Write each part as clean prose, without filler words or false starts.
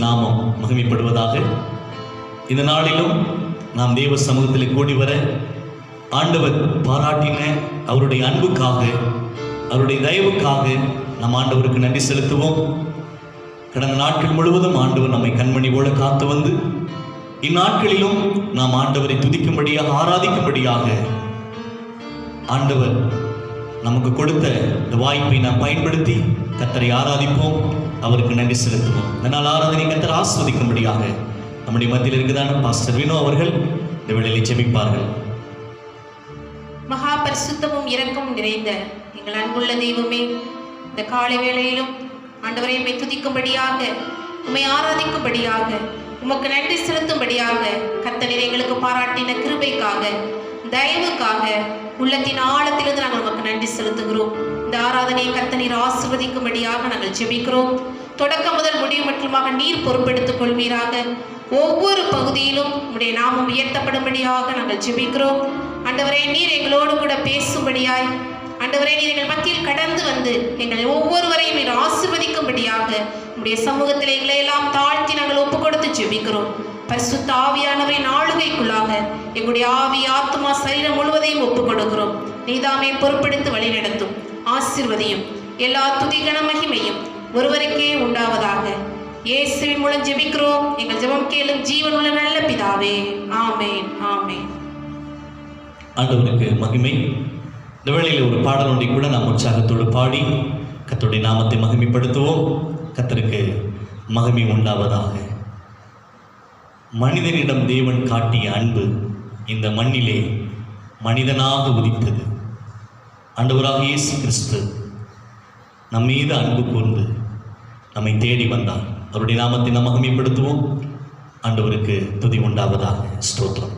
நாமம் மகிமைப்படுவதாக. இந்த நாளிலும் நாம் தேவ சமூகத்தில் கூடி வர ஆண்டவர் பாராட்டின அவருடைய அன்புக்காக, அவருடைய தயவுக்காக நம் ஆண்டவருக்கு நன்றி செலுத்துவோம். கடந்த நாட்கள் முழுவதும் ஆண்டவர் நம்மை கண்மணி போல காத்து வந்து இந்நாட்களிலும் நாம் ஆண்டவரை துதிக்கும்படியாக, ஆராதிக்கும்படியாக ஆண்டவர் நமக்கு கொடுத்த இந்த வாய்ப்பை நாம் பயன்படுத்தி கர்த்தரை ஆராதிப்போம், அவருக்கு நன்றி செலுத்துவோம். இதனால் ஆராதனை கர்த்தர் ஆஸ்வதிக்கும்படியாக நம்முடைய மத்தியில் இருக்குதான பாஸ்டர் வினோ அவர்கள் இந்த வேளையிலே ஜெபிப்பார்கள். மகா பரிசுத்தமும் இரக்கமும் நிறைந்த எங்கள் அன்புள்ள தெய்வமே, இந்த காலை வேளையிலும் ஆண்டவரை உம்மை துதிக்கும்படியாக, உம்மை ஆராதிக்கும்படியாக, உமக்கு நன்றி செலுத்தும்படியாக கர்த்தர் எங்களுக்கு பாராட்டின கிருபைக்காக, தயவுக்காக உள்ளத்தின் ஆழத்திலிருந்து நாங்கள் உமக்கு நன்றி செலுத்துகிறோம். இந்த ஆராதனையை கர்த்தர் ஆசீர்வதிக்கும்படியாக நாங்கள் ஜெபிக்கிறோம். தொடக்கம் முதல் முடிவு மட்டுமாக நீர் பொறுப்பெடுத்துக் கொள்வீராக. ஒவ்வொரு பகுதியிலும் உம்முடைய நாமம் உயர்த்தப்படும்படியாக நாங்கள் ஜெபிக்கிறோம். ஆண்டவரே, நீர் எங்களோடு கூட பேசும்படியாய், ஆண்டவரே, நீர் எங்கள் மத்தியில் கடந்து வந்து எங்கள் ஒவ்வொருவரையும் நீர் ஆசீர்வதிக்கும்படியாக உம்முடைய சமூகத்தில் எங்களை எல்லாம் தாழ்த்தி நாங்கள் ஒப்பு கொடுத்து ஜெபிக்கிறோம். பரிசுத்த ஆவியானவரின் ஆளுகைக்குள்ளாக எங்களுடைய ஆவி, ஆத்மா, சரீரம் முழுவதையும் ஒப்புக் கொடுக்கிறோம். நீதாமே பொறுப்பெடுத்து வழி நடத்தும், ஆசீர்வதியும். எல்லா துதிகன மகிமையும் ஒருவருக்கே உண்டாவதாக. இயேசுவின் மூலம் ஜெபிக்கிறோம் எங்கள் ஜெபம் கேளும் ஜீவனுள்ள நல்ல பிதாவே, ஆமேன், ஆமேன். ஆண்டவருக்கு மகிமை. இந்த வேளையில் ஒரு பாடல் ஒன்றை கூட நாம் உற்சாகத்தோடு பாடி கர்த்தருடைய நாமத்தை மகிமைப்படுத்துவோம். கர்த்தருக்கு மகிமை உண்டாவதாக. மனிதனிடம் தேவன் காட்டிய அன்பு இந்த மண்ணிலே மனிதனாக உதித்தது. ஆண்டவராக இயேசு கிறிஸ்து நம் மீது அன்பு கூர்ந்து நம்மை தேடி வந்தார். அவருடைய நாமத்தை நாம் மகிமைப்படுத்துவோம். ஆண்டவருக்கு துதி உண்டாவதாக. ஸ்தோத்திரம்.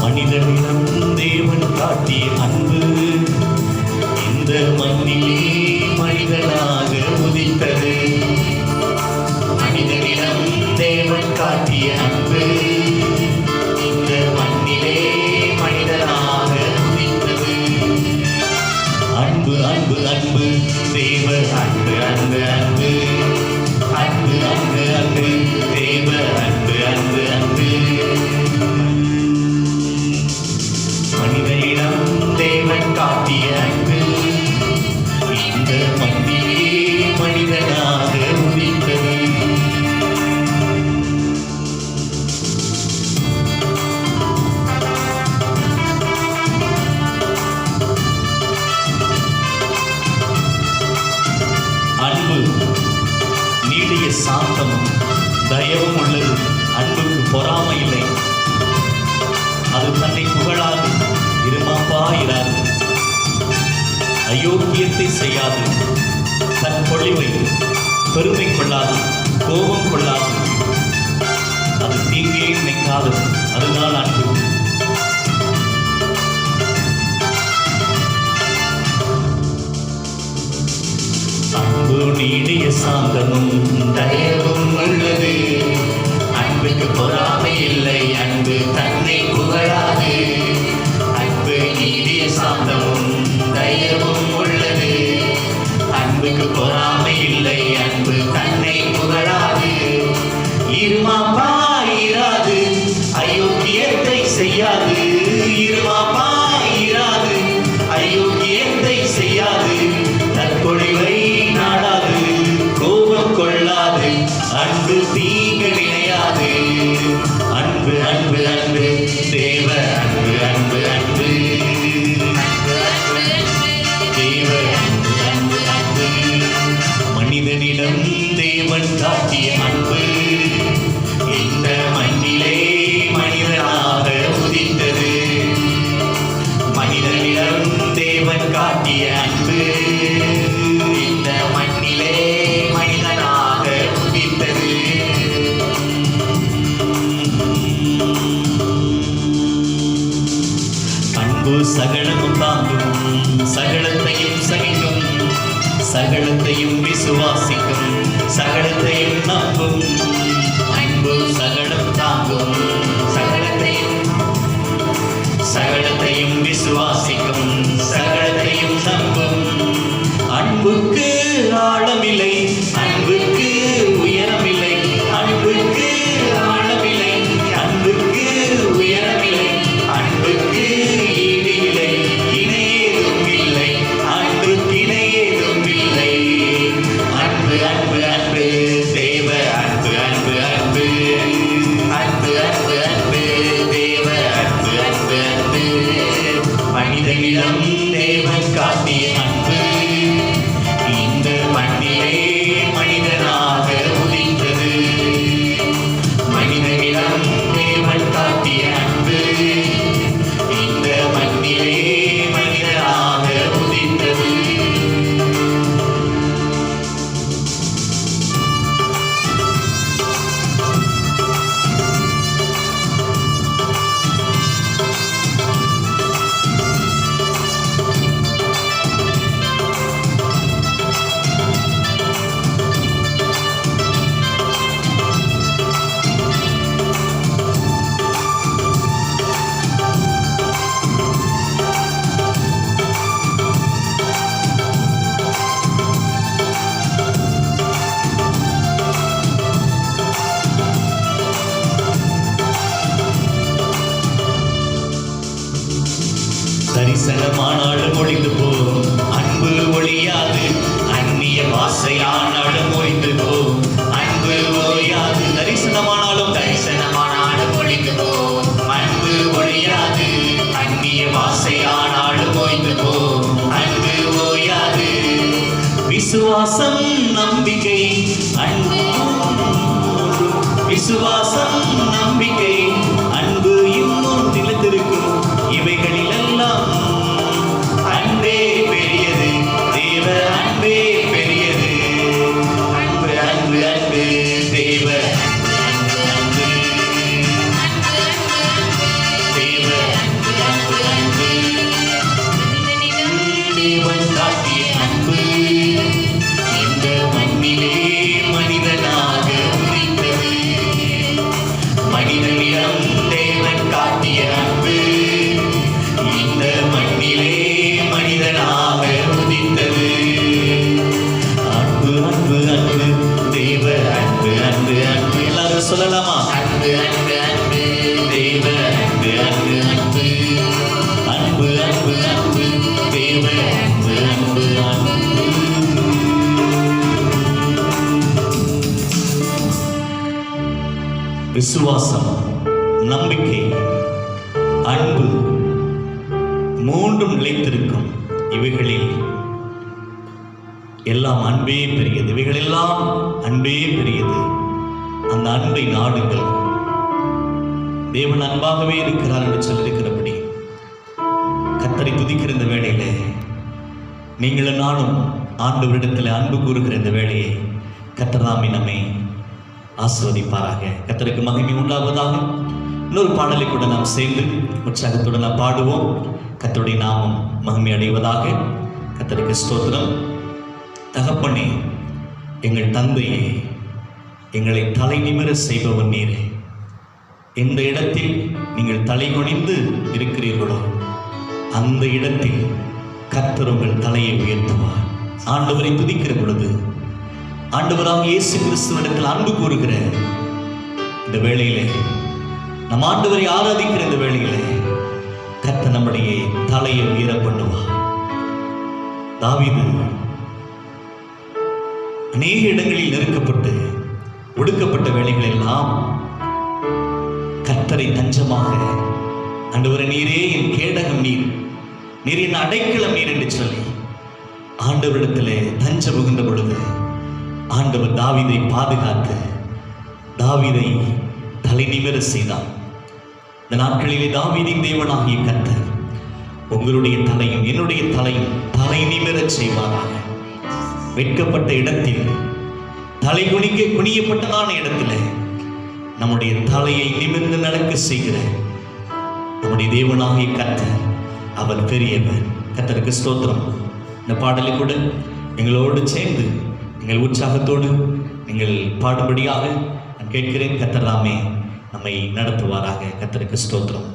மனிதனிடம் தேவன் காட்டிய அன்பு இந்த மண்ணிலே மனிதனாக உதித்தது. மனிதனிடம் தேவன் காட்டிய அன்பு இந்த மண்ணிலே மனிதனாக உதித்தது. அன்பு அன்பு அன்பு தேவ அன்பு அன்பு அன்பு அன்பு அன்பு அன்பு தேவ அன்பு அன்பு அன்பு. மனிதனிடம் தேவன் காட்டிய அன்பு இந்த மண்ணிலே மனிதனாக உதித்தது. அன்பு நீடிய சாந்தமும் தயவும் உள்ளது. அன்புக்கு பொறாமை இல்லை. அது தன்னை புகழாது, இருமாப்பாயிராது, அயோக்கியத்தை செய்யாது, தன் பொழிவை பெருமை கொள்ளாது, கோபம் கொள்ளாது, அது தீங்கே நினைக்காது. அதுதான் அன்பு. அன்பு நீடிய சாந்தமும் தயவும் உள்ளது. அன்புக்கு பொறாமை இல்லை. அன்பு தன்னை புகழாது. அன்பு நீடிய சாந்தமும் தயவும் உள்ளது. அன்புக்கு பொறாமை இல்லை. அன்பு தன்னை புகழாது. இருமாப்பாயிராது, அயோக்கியத்தை செய்யாது. இருமாப்பாயிராது, அயோக்கியத்தை செய்யாது. தற்பொழிவை நாடாது, கோபம் கொள்ளாது. அன்பு தீங்கு நினையாது. அன்பு அன்பு அன்பு தேவ அன்பு அன்பு அன்பு தேவ அன்பு அன்பு அன்பு. மனிதனிடம் தேவன் காட்டிய அன்பு இந்த மண்ணிலே மனிதனாக உதித்தது. விசுவாசிக்கும், சகலத்தையும் நம்பும். அன்பு சகலம் தாங்கும், சகலத்தையும் விசுவாசிக்கும், சகலத்தையும் நம்பும். அன்புக்கு ஆழமில்லை, அன்புக்கு உயரமில்லை, அன்புக்கு ஆழமில்லை, அன்புக்கு உயரமில்லை, அன்புக்கு ஈடு இல்லை, இணையேதும் இல்லை, அன்புக்கு இணையேதும் இல்லை. அன்பு அன்பு அன்பு தேவ அன்பு அன்பு அன்பு அன்பு அன்பு அன்பு தேவ அன்பு அன்பு அன்பு. மனிதனிடம் தேவன் காட்டிய அன்பு இந்த மண்ணிலே மனிதனாக உதித்தது. மனிதனிடம் தேவன் காட்டிய அன்பு இந்த மண்ணிலே மனிதனாக உதித்தது. தரிசனமானாலும் ஒழிந்து போகும், அன்பு ஒழியாது. அந்நிய பாஷையானாலும் ஒழிந்து போகும், அன்பு ஓயாது. தரிசனமானாலும் ஒழிந்து போகும், அன்பு ஒழியாது. அந்நிய பாஷையானாலும் ஒழிந்து போகும், அன்பு ஓயாது. விசுவாசம் நம்பிக்கை அன்பு, விசுவாசம் நம்பிக்கை அன்பு இன்னும் நிலைத்திருக்கும். இவைகளில் எல்லாம் அன்பே பெரியது, தேவ அன்பே பெரியது. அன்பு அன்பு அன்பு தேவ அன்பு அன்பு தேவ அன்பு அன்பு அன்பு. தேவன் காட்டிய அன்பு இந்த மண்ணிலே மனிதனாக உதித்தது. மனிதனிடம் தேவன் காட்டிய அன்பு இந்த மண்ணிலே மனிதனாக உதித்தது. அன்பு அன்பு அன்பு தேவ அன்பு அன்பு அன்பு. எல்லாரும் சொல்லலாமா? அன்பு அன்பு அன்பு தேவ அன்பு அன்பு அன்பு அன்பு அன்பு அன்பு தேவ அன்பு அன்பு அன்பு. விசுவாசம், நம்பிக்கை, அன்பு மூன்றும் நிலைத்திருக்கும். இவைகளில் எல்லாம் அன்பே பெரியது. இவைகளெல்லாம் அன்பே பெரியது. அந்த அன்பை நாடுங்கள். தேவன் அன்பாகவே இருக்கிறார் என்று சொல்லியிருக்கிறபடி கர்த்தரை துதிக்கிற இந்த வேளையிலே நீங்களும் நானும் ஆண்டவரிடத்தில் அன்பு கூறுகிற இந்த வேளையை கர்த்தர் தாமே நம்மை ஆசீர்வதிப்பாராக. கர்த்தருக்கு மகிமை உண்டாவதாக. இன்னொரு பாடலை கூட நாம் சேர்ந்து உற்சாகத்துடன் நாம் பாடுவோம். கர்த்தருடைய நாமம் மகிமை அடைவதாக. கர்த்தருக்கு ஸ்தோத்திரம். தகப்பனே, எங்கள் தந்தையே, எங்களை தலை நிமிர செய்பவன் நீரே. எந்த இடத்தில் நீங்கள் தலை குனிந்து இருக்கிறீர்களோ அந்த இடத்தில் கர்த்தர் உங்கள் தலையை உயர்த்துவார். ஆண்டவரை துதிக்கிற பொழுது, ஆண்டவராக இயேசு கிறிஸ்துவிடத்தில் அன்பு கூறுகிற இந்த வேளையிலே, நம் ஆண்டவரை ஆராதிக்கிற இந்த வேளையிலே கர்த்தர் நம்முடைய தலையை உயர பண்ணுவார். தாவீது அநேக இடங்களில் நெருக்கப்பட்டு ஒடுக்கப்பட்ட வேளைகள் எல்லாம் கர்த்தரை தஞ்சமாக, ஆண்டவரே நீரே என் கேடகம் நீர், நீர் என் அடைக்கலம் நீர் என்று சொல்லி ஆண்டவரிடத்திலே தஞ்ச புகுந்த பொழுது ஆண்டவர் தாவீதை பாதுகாத்து தாவீதை தலை நிமிர செய்தார். இந்த நாட்களிலே தாவீதின் தேவனாகிய கர்த்தர் உங்களுடைய தலையும் என்னுடைய தலையும் தலை நிமிரச் செய்வாராக. வெட்கப்பட்ட இடத்தில், தலை குனியப்பட்டதான இடத்துல நம்முடைய தலையை நிமிர்ந்து நடக்க செய்கிற நம்முடைய தேவனாகிய கர்த்தர் அவர் பெரியவர். கர்த்தருக்கு ஸ்தோத்திரம். இந்த பாடலை கூட எங்களோடு சேர்ந்து நீங்கள் உற்சாகத்தோடு நீங்கள் பாடும்படியாக நான் கேட்கிறேன். கர்த்தர் தாமே நம்மை நடத்துவாராக. கர்த்தருக்கு ஸ்தோத்திரம்.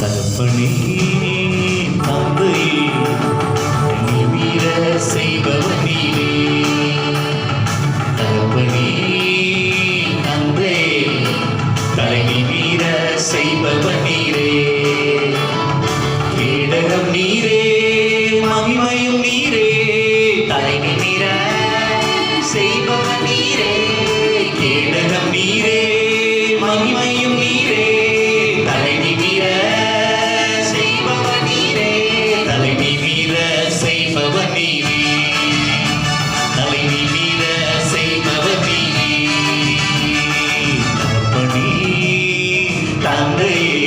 தகப்பனே தந்தையே நீவிர செய்பவர் நீரே. தகப்பனே தந்தையே தலை நீவிர செய்பவர் நீரே. கேடகம் நீரே மகிமையும் நீரே. தலை நிமிர செய்பவர் நீரே. கேடகம் நீரே மகிமையும் நீரே. தலை நிமிர செய்பவர் நீரே. தலை நிமிர செய்பவர் நீரே. தலை நிமிர செய்பவர் நீரே. தகப்பனே தந்தையே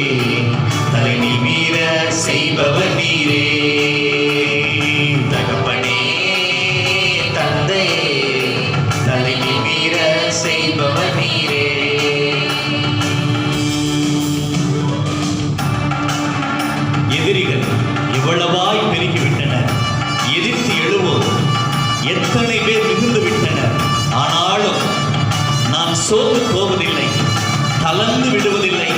தலை நிமிர செய்பவர் நீரே. தகப்பனே தந்தையே தலை நிமிர செய்பவர் நீரே. எதிரிகள் இவ்வளவாய் பெருகிவிட்டனர். எதிர்த்து எழுவோம் எத்தனை பேர் மிகுந்து விட்டனர். ஆனாலும் நான் சோர்ந்து போவதில்லை, தளர்ந்து விடுவதில்லை.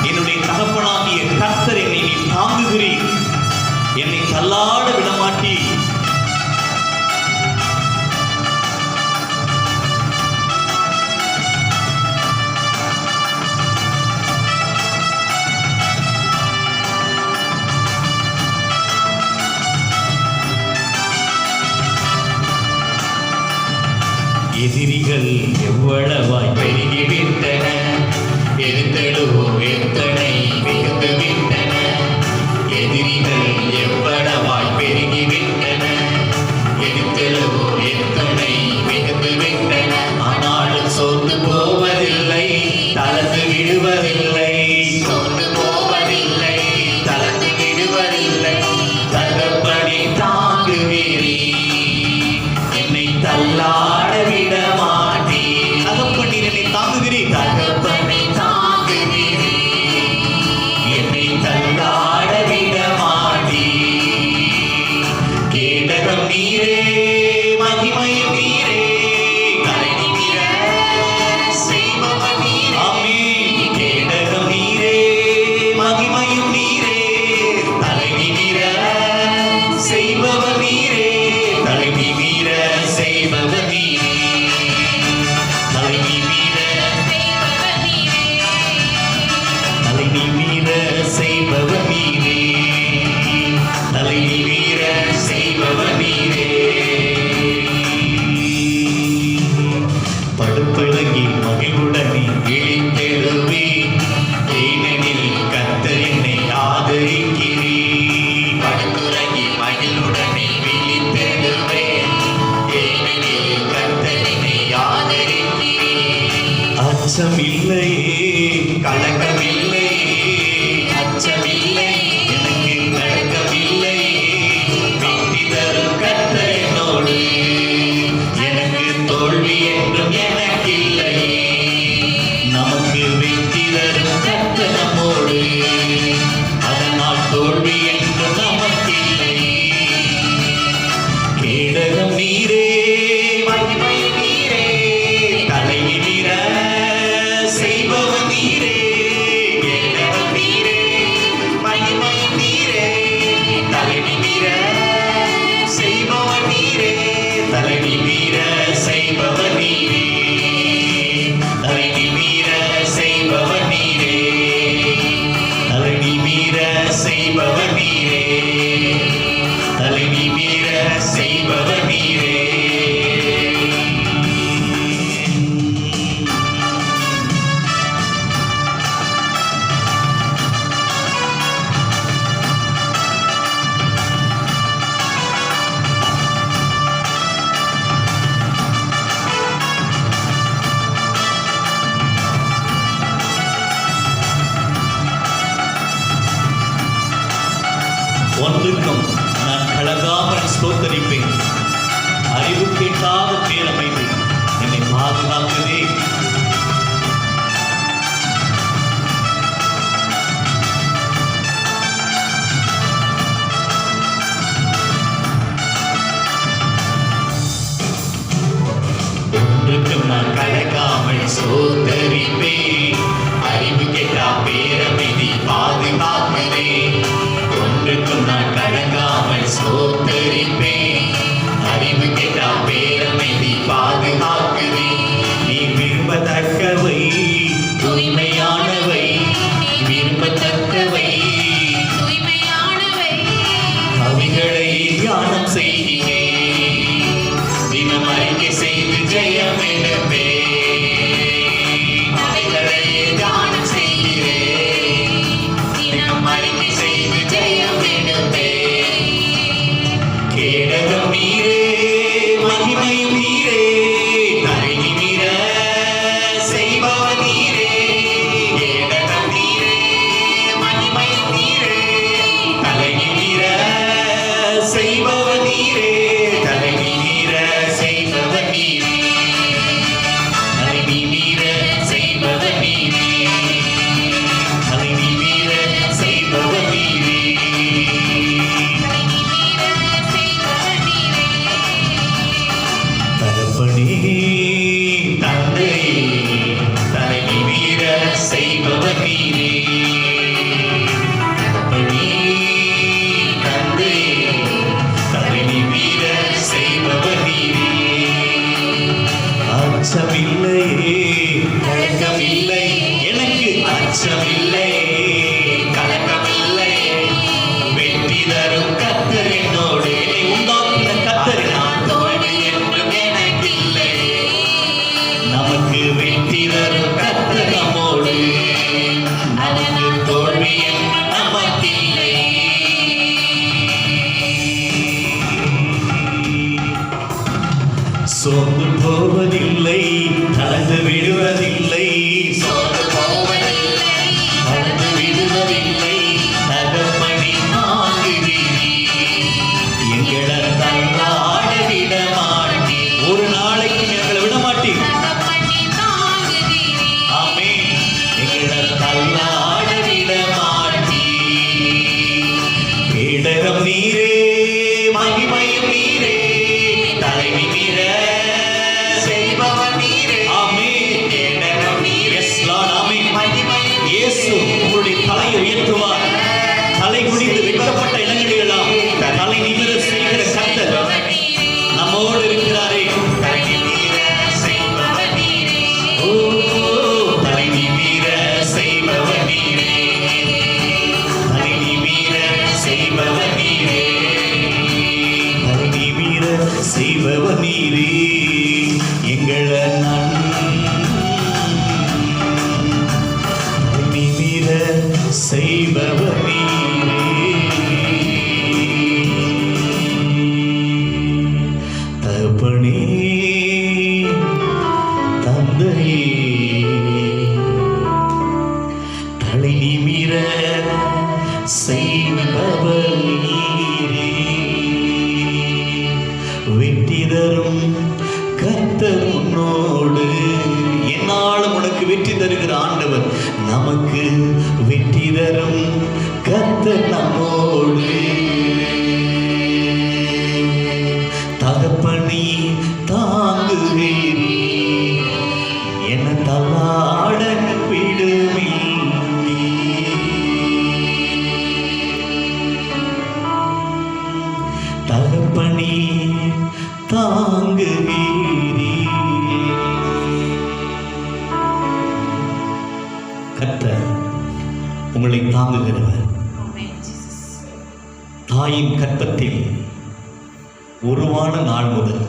என்னுடைய தகப்பனாகிய கர்த்தர் என்னை நீ தாங்குகிறீர். என்னை தள்ளாட விடமாட்டீர். எதிரிகள் எவ்வளவாய் பெருகிவிட்டன. எதிர்த்தெழுவோம் எத்தனை மிகுந்து விட்டன. எதிரிகள் எவ்வளவாய் பெருகிவிட்டன. எதிர்த்தெழுவோம் எத்தனை மிகுந்து விட்டன. ஆனாலும் சோர்ந்து போவதில்லை, தளர்ந்து விடுவதில்லை. சோர்ந்து போவதில்லை, தளர்ந்து விடுவதில்லை. தகப்பனே தாங்குகிறீர். என்னை தள்ளாட விட மாட்டீர். தகப்பனே என்னை தாங்குகிறீர். தகப்பனே தாங்குகிறீர். என்னை தள்ளாட விட மாட்டீர். கேடகம் நீரே மகிமையும் நீரே. தலை நிமிர செய்பவர் நீரே. ஆமென். கேடகம் நீரே மகிமையும் நீரே. தலை நிமிர செய்பவர் நீரே. தலை நிமிர செய்பவர் நீரே. தலை நிமிர தலை நிமிர செய்பவர் நீரே. தலை நிமிர செய்பவர் நீரே. படுத்துறங்கி மகிழ்வுடனே விழித்தெழுவே. ஏனெனில் கர்த்தர் என்னை ஆதரிக்கிறீர். படுத்துறங்கி மகிழ்வுடனே விழித்தெழுவே. ஏனெனில் கர்த்தர் என்னை ஆதரிக்கிறீர். அச்சமில்லையே கலக்கமில்லையே. அச்சமில்லை எனக்கு கலக்கமில்லையே. வெற்றி தரும் கர்த்தர் என்னோடு. எனக்கு தோல்வி என்றும் எனக்கில்லையே. நமக்கு வெற்றி தரும் கர்த்தர் நம்மோடு. அதனால் தோல்வி என்றும் நமக்கில்லை. கேடகம் நீரே மகிமை நீரே. தலை நிமிர செய்பவர் ஸ்தோத்தரிப்பேன். அறிவு கேட்டாத பேரமைப்பு என்னை பாதுகாக்குதே. ஒன்றுக்கும் நான் கலக்காமல் சோதரிப்பேன். அறிவு கேட்டா பேரமைதி பாதுகாக்குதே. ஒன்றுக்கும் நான் கலங்காமல் சோதரிப்பேன். அறிவு கேட்டா பேரமைதி பாதுகாக்குதே. நீ விரும்பத்தக்கவை தூய்மையானவை, விரும்பத்தக்கவை தூய்மையானவை. அவைகளை தியானம் செய்கிறேன். தினம் அறிக்கை செய்து ஜெயம் எடுப்பே. அவைகளை தியானம் செய்கிறேன். தினம் அறிக்கை செய்து ஜெயம் எடுப்பே. கேடகம் நீரே, மகிமையும் நீரே, தலை நிமிர செய்பவர் நீரே. கேடகம் நீரே, மகிமையும் நீரே, தலை நிமிர செய்பவர் நீரே. தலை நிமிர செய்பவர் நீரே. தலை நிமிர செய்பவர் நீரே. தலை நிமிர செய்பவர் நீரே. தகப்பனே, தந்தை, தலை நிமிர செய்பவர் நீரே. தகப்பனே, தந்தை, தலை நிமிர செய்பவர் நீரே. அச்சமில்லையே, கலக்கமில்லை, எனக்கு அச்சமில்லையே, கலக்கமில்லையே. வெற்றி தரும் கர்த்தர் என்னோடு, என்னை உண்டாக்கின கர்த்தர் நான் தோல்வி என்றும் எனக்கில்லை. நமக்கு வெற்றி தரும் கர்த்தர் நம்மோடு, நமக்கு தோல்வி என்றும் நமக்கில்லை. சோர்ந்து போவதில்லை, தளர்ந்து விடுவதில்லை. சோர்ந்து போவதில்லை, தளர்ந்து விடுவதில்லை. தகப்பனை தாங்குகிறீர். எங்களை தள்ளாட விட மாட்டீர். ஒரு நாளைக்கு எங்களை விட மாட்டீர். ஆமென். எங்களை தள்ளாட விட மாட்டீர். கேடகம் நீரே, மகிமையும் நீரே, தலை நிமிர செய்பவர் நீரே. ஆமென். கேடகம் நீரே. Yes, Lord. ஆமென். மகிமையும் இயேசு உங்களுடைய தலையை உயர்த்துவார். தலை குனிந்து வெட்டப்பட்ட இடங்களிலெல்லாம் தலை நிமிர செய்கிற கர்த்தர் நம்மோடு இருக்கிறாரே. தலை நிமிர செய்பவர் நீரே. ஓ, தலை நிமிர செய்பவர் நீரே. தலை நிமிர செய்பவர் நீரே. தலை நிமிர செய்பவர் நீரே. எங்களை நிமிர செய்பவர் நீரே. தகப்பனே, தந்தையே, தலை நிமிர செய்பவர் நீரே. வெற்றி தரும் கர்த்தர் உன்னோடு. என்னாலும் உனக்கு வெற்றி தருகிற ஆண்டவர், நமக்கு வெற்றி தரும் கர்த்தர் நம்மோடு. தகப்பனே, தாங்குகிறீர். என்ன தள்ளாட விடுமில்லை. தகப்பனே, தாங்குகிறீர். கர்த்தர் உங்களை தாங்குகிறவர். தாயின் கற்பத்தில் உருவான நாள் முதல்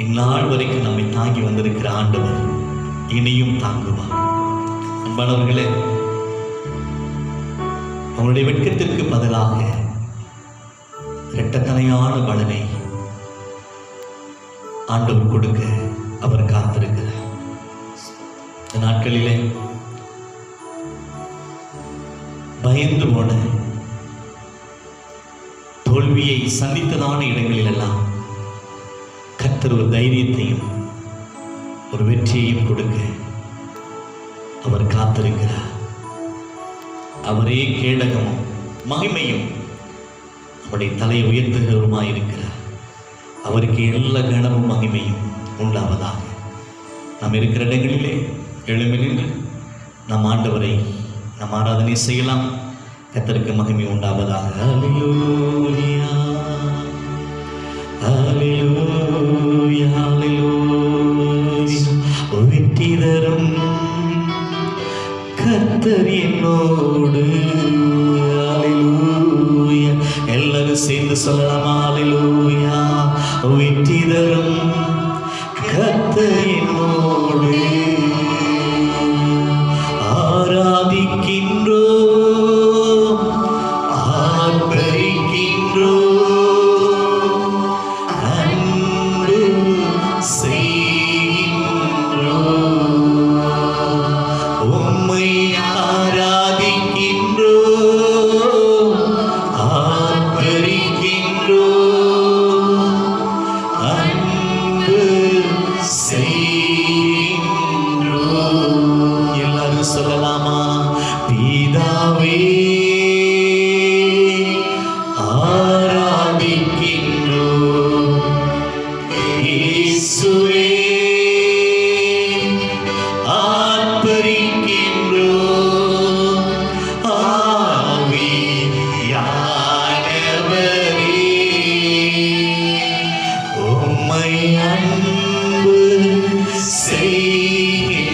இந்நாள் வரைக்கும் நம்மை தாங்கி வந்திருக்கிற ஆண்டவர் இனியும் தாங்குவார். அன்பானவர்களே, அவருடைய வெட்கத்திற்கு பதிலாக இரட்டத்தனையான பலனை ஆண்டவர் கொடுக்க அவர் காத்திருக்கிறார். இந்த நாட்களிலே பயந்து போன, தோல்வி தோல்வியை சந்தித்ததான இடங்களிலெல்லாம் கர்த்தர் ஒரு தைரியத்தையும் ஒரு வெற்றியையும் கொடுக்க அவர் காத்திருக்கிறார். அவரே கேடகமும் மகிமையும் அவருடைய தலையை உயர்த்துகிறவருமாயிருக்கிறார். அவருக்கு எல்லா கனமும் மகிமையும் உண்டாவதாக. நாம் இருக்கிற இடங்களிலே எழும்பி நின்று நம் ஆண்டவரை நாம் ஆராதனை செய்யலாம். கர்த்தருக்கு மகிமை உண்டாவதாக. ஹல்லேலூயா, ஹல்லேலூயா, ஹல்லேலூயா. வெற்றி தரும் கர்த்தர் என்னோடு. ஹல்லேலூயா. எல்லாரும் சேர்ந்து சொல்லலாம். ஹல்லேலூயா. வெற்றி தரும் கர்த்தர் என்னோடு. ஆராதிக்கின்றோம், ஆர்ப்பரிக்கின்றோம், அன்பு செய்கின்றோம். உம்மை ஆராதிக்கின்றோம், ஆர்ப்பரிக்கின்றோம், அன்பு செய்கின்றோம். எல்லாரும் சொல்லலாமா? பிதாவே ஆராதிக்கின்றோம், இயேசுவே ஆர்ப்பரிக்கின்றோம், ஆவியானவரே உம்மை அன்பு செய்கின்றோம்.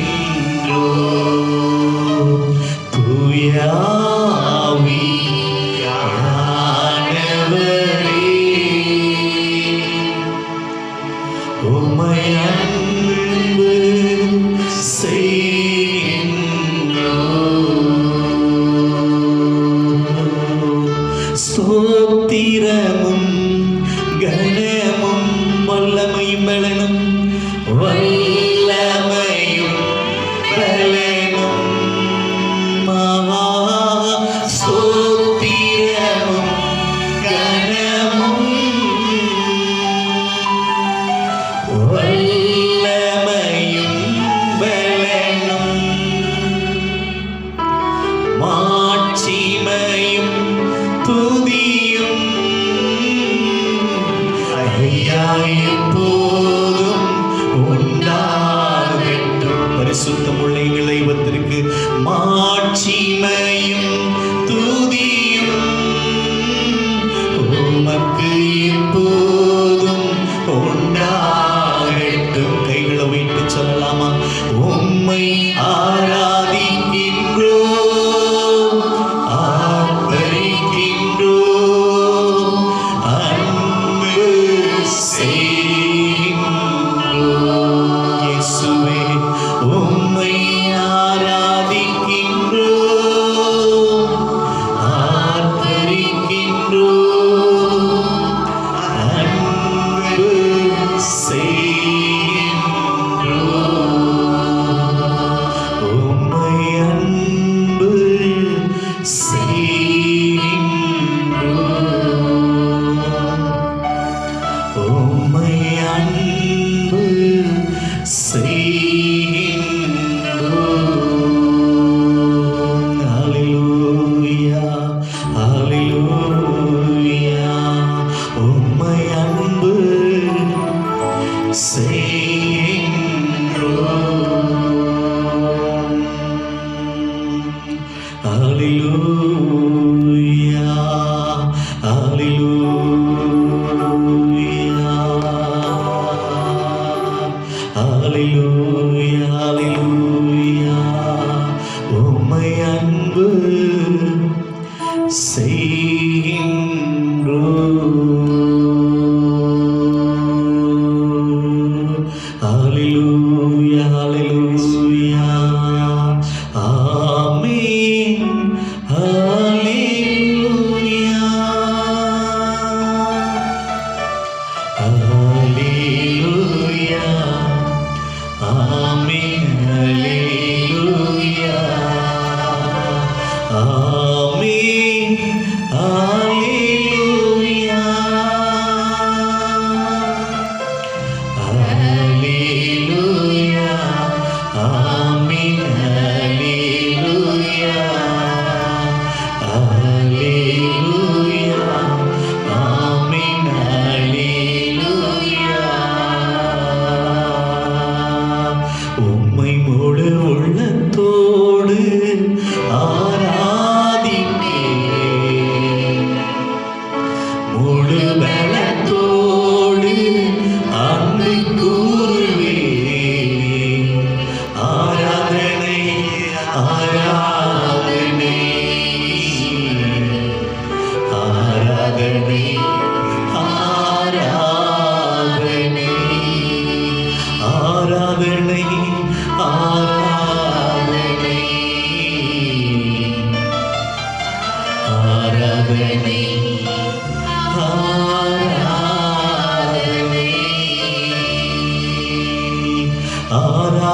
தூய ஆவியானவரே உம்மை அன்பு செய்கின்றோம். ஸ்தோத்திரமும் கனமும் வல்லமையும் பலனும், வல்லமையும் பலனும், ஸ்தோத்திரமும் கனமும் வல்லமையும் பலனும், மாட்சிமையும் துதியும் ஐயா எப்போதும் உண்டாகட்டும். பரிசுத்தமுள்ள எங்கள் தெய்வத்திற்கு மாட்சிமையும் துதியும் உமக்கு எப்போதும் உண்டாகட்டும். கைகளை வைத்து சொல்லலாமா? உம்மை ஆராதிக்கின்றோம், ஆர்ப்பரிக்கின்றோம், அன்பு செய்கின்றோம். இயேசுவே உம்மை ஆராதிக்கின்றோம், ஆர்ப்பரிக்கின்றோம், அன்பு செய்கின்றோம். உம்மை அன்பு செய்கின்றோம். உம்மை அன்பு செய்கின்றோம். ஹல்லேலூயா, ஹல்லேலூயா. உம்மை அன்பு செய்கின்றோம். ஹல்லேலூயா, ஹல்லேலூயா, ஹல்லேலூயா, ஹல்லேலூயா. உம்மை அன்பு செய்கின்றோம். ஹல்லேலூயா, ஹல்லேலூயா. ஆமென், ஹல்லேலூயா, ஹல்லேலூயா, ஆமென், ஹல்லேலூயா, ஆமென், ஹல்லேலூயா.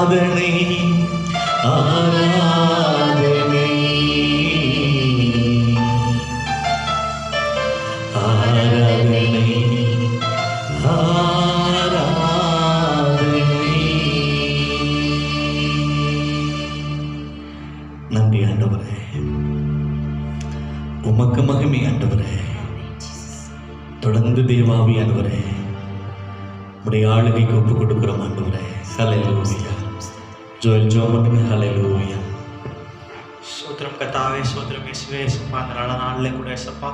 ஆராதனை ஆராதனை ஆராதனை நன்றி ஆண்டவரே, உமக்கு மகிமை ஆண்டவரே. தொடர்ந்து தேவாவி ஆண்டவரே உடைய ஆளுகைக்கு ஒப்பு கொடுக்கிறோம் ஆண்டவரே. ஹல்லேலூயா. ஜோயல் ஜோமனுக்கு ஹல்லேலூயா. சோத்திரம் கர்த்தாவே, சோத்திரம் இயேசுவே. சப்பா அந்த நல்ல நாளில் கூட சப்பா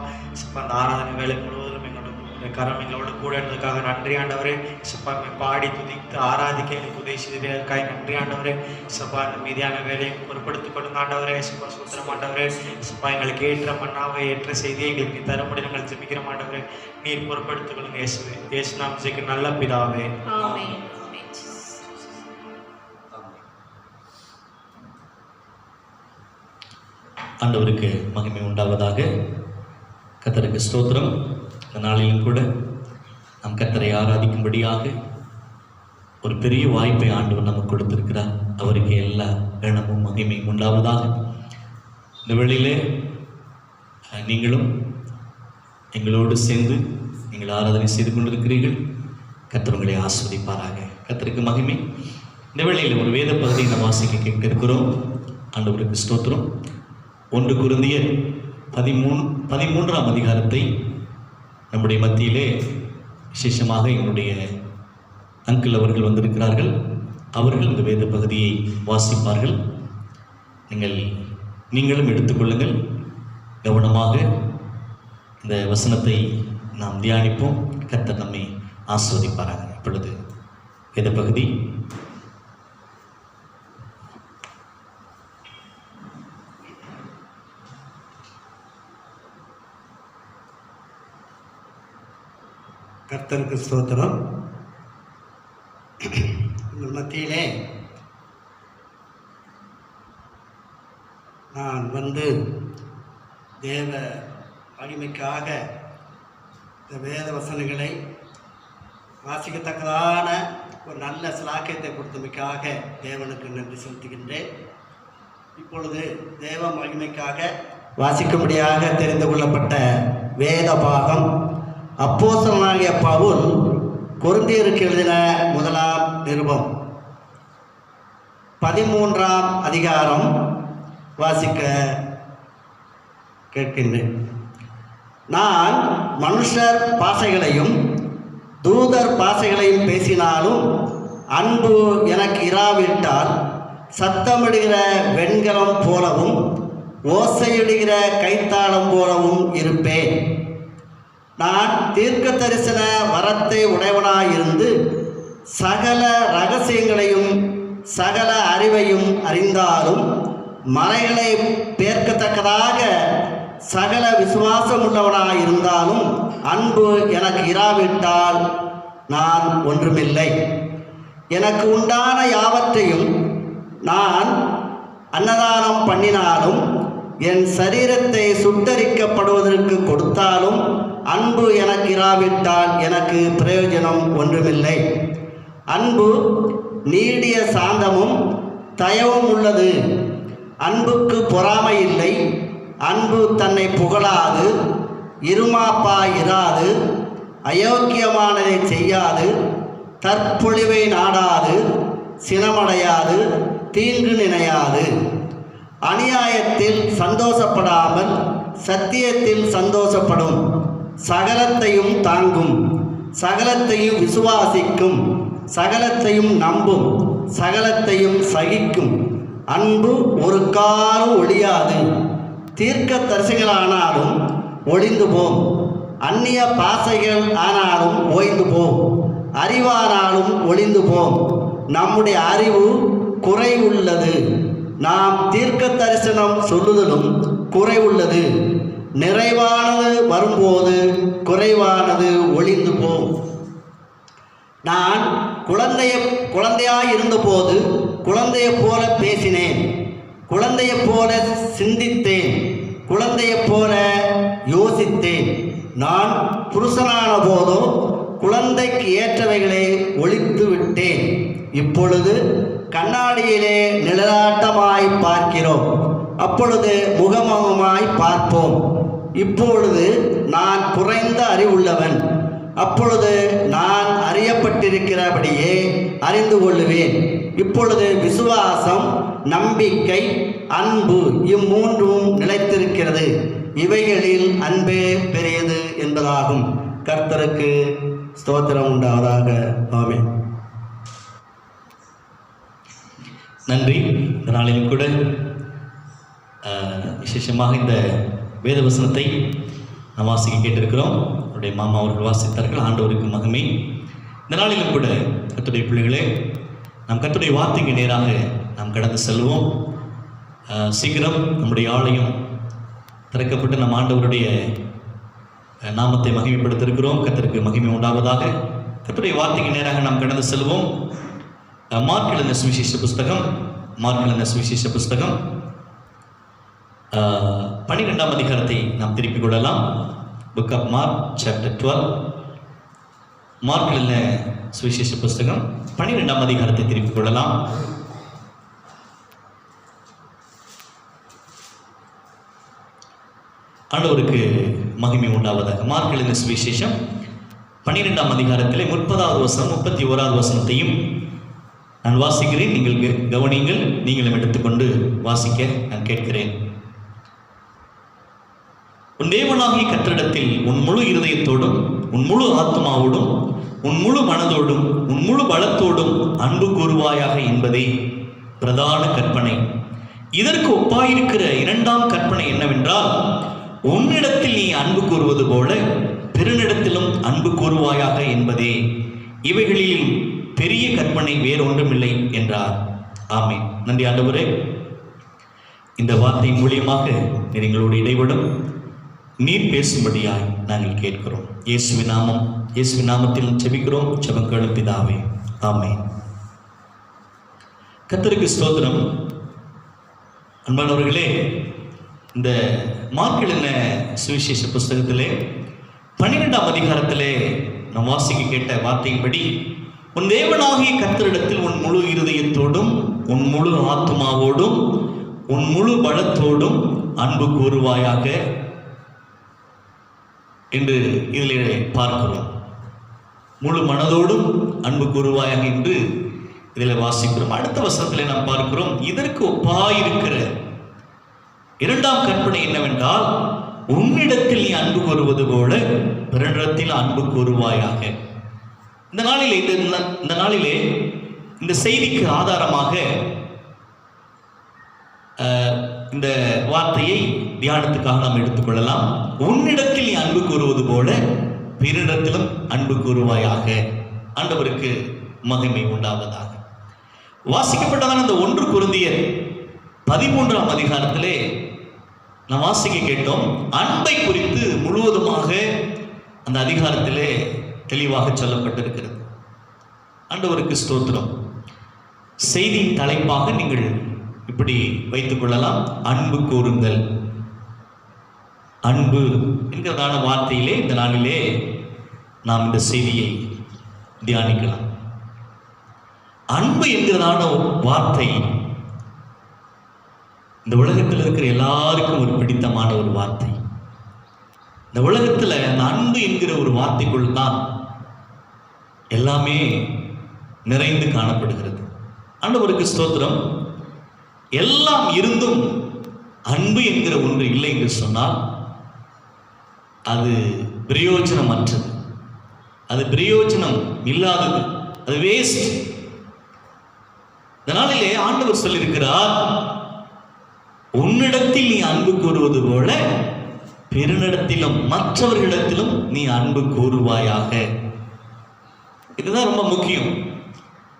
அந்த ஆராதனை வேலை முழுவதும் எங்களோட கரம் எங்களோட கூட இருந்ததுக்காக நன்றி ஆண்டவரே. சப்பா பாடி துதித்து ஆராதிக்க எனக்கு உதவி செய்ததற்காக நன்றி ஆண்டவரே. சப்பா அந்த மீதியான வேலையை பொருட்படுத்திக் கொள்ளுங்க ஆண்டவரே. சப்பா சோத்திரம் ஆண்டவரே. சப்பா எங்களுக்கு ஏற்ற மன்னாவை ஏற்ற செய்தியை எங்களுக்கு தரும்படி நாங்கள் ஜெபிக்கிற ஆண்டவரே. நீர் பொருட்படுத்திக் கொள்ளுங்க இயேசுவே. இயேசு நாமத்துக்கு நல்ல பிதாவே. ஆமென். ஆண்டவருக்கு மகிமை உண்டாவதாக. கர்த்தருக்கு ஸ்தோத்திரம். இந்த நாளிலும் கூட நாம் கர்த்தரை ஆராதிக்கும்படியாக ஒரு பெரிய வாய்ப்பை ஆண்டவர் நமக்கு கொடுத்திருக்கிறார். அவருக்கு எல்லா கனமும் மகிமையும் உண்டாவதாக. இந்த வேளையிலே நீங்களும் எங்களோடு சேர்ந்து நீங்கள் ஆராதனை செய்து கொண்டிருக்கிறீர்கள். கர்த்தர் உங்களை ஆஸ்வதிப்பாராக. கர்த்தருக்கு மகிமை. இந்த வேளையில் ஒரு வேத பகுதியை நாம் வாசிக்க கேட்டு இருக்கிறோம். ஆண்டவருக்கு ஸ்தோத்திரம். 1 கொரிந்தியர் 13ஆம் அதிகாரத்தை நம்முடைய மத்தியிலே விசேஷமாக எங்களுடைய அங்கிள் அவர்கள் வந்திருக்கிறார்கள். அவர்கள் இந்த வேத பகுதியை வாசிப்பார்கள். நீங்களும் எடுத்துக்கொள்ளுங்கள். கவனமாக இந்த வசனத்தை நாம் தியானிப்போம். கர்த்தர் நம்மை ஆஸ்வதிப்பாராங்க. இப்பொழுது வேத பகுதி கர்த்தருக்கு ஸ்தோத்திரம். உங்கள் மத்தியிலே நான் வந்து தேவ மகிமைக்காக இந்த வேத வசனங்களை வாசிக்கத்தக்கதான ஒரு நல்ல சிலாக்கியத்தை கொடுத்தமைக்காக தேவனுக்கு நன்றி செலுத்துகின்றேன். இப்பொழுது தேவ மகிமைக்காக வாசிக்கும்படியாக தெரிந்து கொள்ளப்பட்ட வேத பாகம் அப்போஸ்தலனாகிய பவுல் கொரிந்தியருக்கு எழுதின 1ஆம் நிருபம் 13ஆம் அதிகாரம் வாசிக்க கேட்கின்றேன். நான் மனுஷர் பாஷைகளையும் தூதர் பாஷைகளையும் பேசினாலும் அன்பு எனக்கு இராவிட்டால் சத்தமிடுகிற வெண்கலம் போலவும் ஓசையிடுகிற கைத்தாளம் போலவும் இருப்பேன். நான் தீர்க்க தரிசன வரத்தை உடையவனாயிருந்து சகல ரகசியங்களையும் சகல அறிவையும் அறிந்தாலும் மறைகளை பேர்க்கத்தக்கதாக சகல விசுவாசம் உள்ளவனாயிருந்தாலும் அன்பு எனக்கு இராவிட்டால் நான் ஒன்றுமில்லை. எனக்கு உண்டான யாவற்றையும் நான் அன்னதானம் பண்ணினாலும் என் சரீரத்தை சுட்டரிக்கப்படுவதற்கு கொடுத்தாலும் அன்பு எனக்கு இராவிட்டால் எனக்கு பிரயோஜனம் ஒன்றுமில்லை. அன்பு நீடிய சாந்தமும் தயவும் உள்ளது. அன்புக்கு பொறாமை இல்லை. அன்பு தன்னை புகழாது, இருமாப்பாய் இராது, அயோக்கியமானதை செய்யாது, தற்பொழிவை நாடாது, சினமடையாது, தீங்கு நினையாது. அநியாயத்தில் சந்தோஷப்படாமல் சத்தியத்தில் சந்தோஷப்படும். சகலத்தையும் தாங்கும், சகலத்தையும் விசுவாசிக்கும், சகலத்தையும் நம்பும், சகலத்தையும் சகிக்கும். அன்பு ஒரு காலம் ஒழியாது. தீர்க்க தரிசிகளானாலும் ஒளிந்து போம், அந்நிய பாசைகள் ஆனாலும் ஓய்ந்து போம், அறிவானாலும் ஒளிந்து போம். நம்முடைய அறிவு குறைவுள்ளது. நாம் தீர்க்க தரிசனம் சொல்லுதலும் குறைவுள்ளது. நிறைவானது வரும்போது குறைவானது ஒளிந்து போம். நான் குழந்தையாய் இருந்தபோது குழந்தையைப் போல பேசினேன், குழந்தையைப் போல சிந்தித்தேன், குழந்தையைப் போல யோசித்தேன். நான் புருஷனான போதோ குழந்தைக்கு ஏற்றவைகளை ஒழித்து விட்டேன். இப்பொழுது கண்ணாடியிலே நிழலாட்டமாய் பார்க்கிறோம், அப்பொழுது முகமுகமாய் பார்ப்போம். இப்பொழுது நான் குறைந்த அறிவுள்ளவன், அப்பொழுது நான் அறியப்பட்டிருக்கிறபடியே அறிந்து கொள்ளுவேன். இப்பொழுது விசுவாசம், நம்பிக்கை, அன்பு இம்மூன்றும் நிலைத்திருக்கிறது. இவைகளில் அன்பே பெரியது என்பதாகும். கர்த்தருக்கு ஸ்தோத்திரம் உண்டாவதாக. ஆமென். நன்றி. இந்த நாளிலும் கூட விசேஷமாக இந்த வேத வசனத்தை நாம் வாசிக்க கேட்டிருக்கிறோம். அவருடைய மாமா அவர்கள் வாசித்தார்கள். ஆண்டவருக்கு மகிமை. இந்த நாளிலும் கூட கர்த்தருடைய பிள்ளைகளே, நாம் கர்த்தருடைய வார்த்தைக்கு நேராக நாம் கடந்து செல்வோம். சீக்கிரம் நம்முடைய ஆலயம் திறக்கப்பட்டு நம் ஆண்டவருடைய நாமத்தை மகிமைப்படுத்திருக்கிறோம். கர்த்தருக்கு மகிமை உண்டாவதாக. கர்த்தருடைய வார்த்தைக்கு நேராக நாம் கடந்து செல்வோம். மார்க் எழுதின சுவிசேஷ புஸ்தகம் 12ஆம் அதிகாரத்தை நாம் திருப்பிக் கொள்ளலாம். Book of Mark chapter 12. Mark எழுதின சுவிசேஷ புஸ்தகம் 12ஆம் அதிகாரத்தை திருப்பிக் கொள்ளலாம். ஆண்டவருக்கு மகிமை உண்டாவதாக. மார்க் எழுதின சுவிசேஷம் 12ஆம் அதிகாரத்திலே 30வது வசனம் 31வது வசனத்தையும் நான் வாசிக்கிறேன். நீங்கள் கவனிங்கள். நீங்களும் எடுத்துக்கொண்டு வாசிக்க நான் கேட்கிறேன். உன் தேவனாகிய கர்த்தரிடத்தில் உன் முழு இருதயத்தோடும், உன் முழு ஆத்மாவோடும், உன் முழு மனதோடும், உன் முழு பலத்தோடும் அன்பு கூறுவாயாக என்பதே பிரதான கற்பனை. இதற்கு ஒப்பாயிருக்கிற இரண்டாம் கற்பனை என்னவென்றால், உன்னிடத்தில் நீ அன்பு கூறுவது போல பிறனிடத்திலும் அன்பு கூறுவாயாக என்பதே. இவைகளில் பெரிய கற்பனை வேறொன்றுமில்லை என்றார். ஆமென். நன்றி ஆண்டவரே. இந்த வார்த்தையின் மூலியமாக எங்களோடு இடைவிடும் நீர் பேசும்படியாய் நாங்கள் கேட்கிறோம். இயேசுவின் நாமத்தில் ஜெபிக்கிறோம். ஜெபம் கேளும் பிதாவே. ஆமென். கர்த்தருக்கு ஸ்தோத்திரம். அன்பானவர்களே, இந்த மார்க் எழுதின சுவிசேஷ புஸ்தகத்திலே 12ஆம் அதிகாரத்திலே நாம் வாசிக்க கேட்ட வார்த்தையின்படி, உன் தேவனாகிய கர்த்தரிடத்தில் உன் முழு இருதயத்தோடும், உன் முழு ஆத்மாவோடும், உன் முழு பலத்தோடும் அன்பு கூறுவாயாக என்று இதில் பார்க்கிறோம். முழு மனதோடும் அன்பு கூறுவாயாக என்று இதில் வாசிக்கிறோம். அடுத்த வசனத்தில் நாம் பார்க்கிறோம், இதற்கு ஒப்பாயிருக்கிற இரண்டாம் கற்பனை என்னவென்றால், உன்னிடத்தில் நீ அன்பு கூறுவது போல பிறனிடத்தில் அன்பு கூறுவாயாக. இந்த நாளிலே இந்த செய்திக்கு ஆதாரமாக இந்த வார்த்தையை தியானத்துக்காக நாம் எடுத்துக்கொள்ளலாம். உன்னிடத்தில் நீ அன்பு கூறுவது போல பிறனிடத்திலும் அன்பு கூறுவாயாக. ஆண்டவருக்கு மகிமை உண்டாவதாக. வாசிக்கப்பட்டதான இந்த 1 கொரிந்தியர் 13ஆம் அதிகாரத்திலே நாம் வாசிக்க கேட்டோம். அன்பை குறித்து முழுவதுமாக அந்த அதிகாரத்திலே தெளிவாக சொல்லப்பட்டிருக்கிறது. ஆண்டவருக்கு ஸ்தோத்திரம். செய்தியின் தலைப்பாக நீங்கள் இப்படி வைத்துக் கொள்ளலாம், அன்பு கூறுங்கள். அன்பு என்கிறதான வார்த்தையிலே இந்த நாளிலே நாம் இந்த செய்தியை தியானிக்கலாம். அன்பு என்கிறதான வார்த்தை இந்த உலகத்தில் இருக்கிற எல்லாருக்கும் ஒரு பிடித்தமான ஒரு வார்த்தை. இந்த உலகத்தில் அந்த அன்பு என்கிற ஒரு வார்த்தைக்குள் தான் எல்லாமே நிறைந்து காணப்படுகிறது. ஆண்டவருக்கு ஸ்தோத்திரம். எல்லாம் இருந்தும் அன்பு என்கிற ஒன்று இல்லை என்று சொன்னால் அது பிரயோஜனமற்றது, அது பிரயோஜனம் இல்லாதது, அது வேஸ்ட். இதனாலே ஆண்டவர் சொல்லியிருக்கிறார், உன்னிடத்தில் நீ அன்பு கூறுவது போல பிறனிடத்திலும் மற்றவர்களிடத்திலும் நீ அன்பு கூறுவாயாக. இதுதான் ரொம்ப முக்கியம்.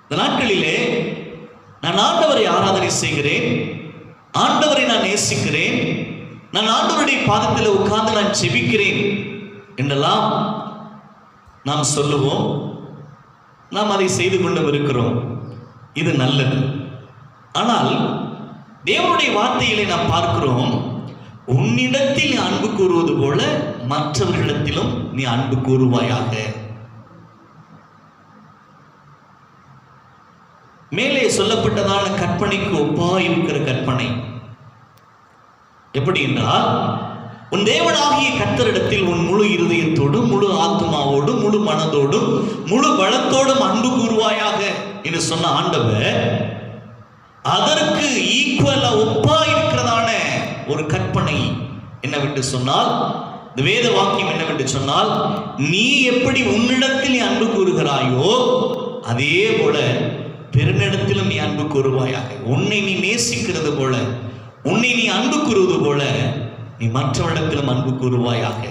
இந்த நாட்களிலே நான் ஆண்டவரை ஆராதனை செய்கிறேன், ஆண்டவரை நான் நேசிக்கிறேன், நான் ஆண்டவருடைய பாதத்தில் உட்கார்ந்து நான் ஜெபிக்கிறேன் என்றெல்லாம் நாம் சொல்லுவோம். நாம் அதை செய்து கொண்டு இருக்கிறோம். இது நல்லது. ஆனால் தேவனுடைய வார்த்தையிலே நாம் பார்க்கிறோம், உன்னிடத்தில் நீ அன்பு கூறுவது போல மற்றவர்களிடத்திலும் நீ அன்பு கூறுவாயாக. மேலே சொல்லப்பட்டதான கற்பனைக்கு ஒப்பாய் இருக்கிற கற்பனை. எப்படி என்றால், உன் தேவனாகிய கர்த்தரிடத்தில் உன் முழு இருதயத்தோடும் முழு ஆத்மாவோடும் முழு மனதோடும் முழு பலத்தோடும் அன்பு கூறுவாயாக என்று சொன்ன ஆண்டவர் அதற்கு ஈக்குவலா ஒப்பா இருக்கிறதான ஒரு கற்பனை என்னவென்று சொன்னால், இந்த வேத வாக்கியம் என்னவென்று சொன்னால், நீ எப்படி உன்னிடத்தில் நீ அன்பு கூறுகிறாயோ அதே போல பிறனிடத்திலும் நீ அன்பு கூறுவாயாக. உன்னை நீ நேசிக்கிறது போல, உன்னை நீ அன்பு கூறுவது போல நீ மற்றவரிடத்திலும் அன்பு கூறுவாயாக.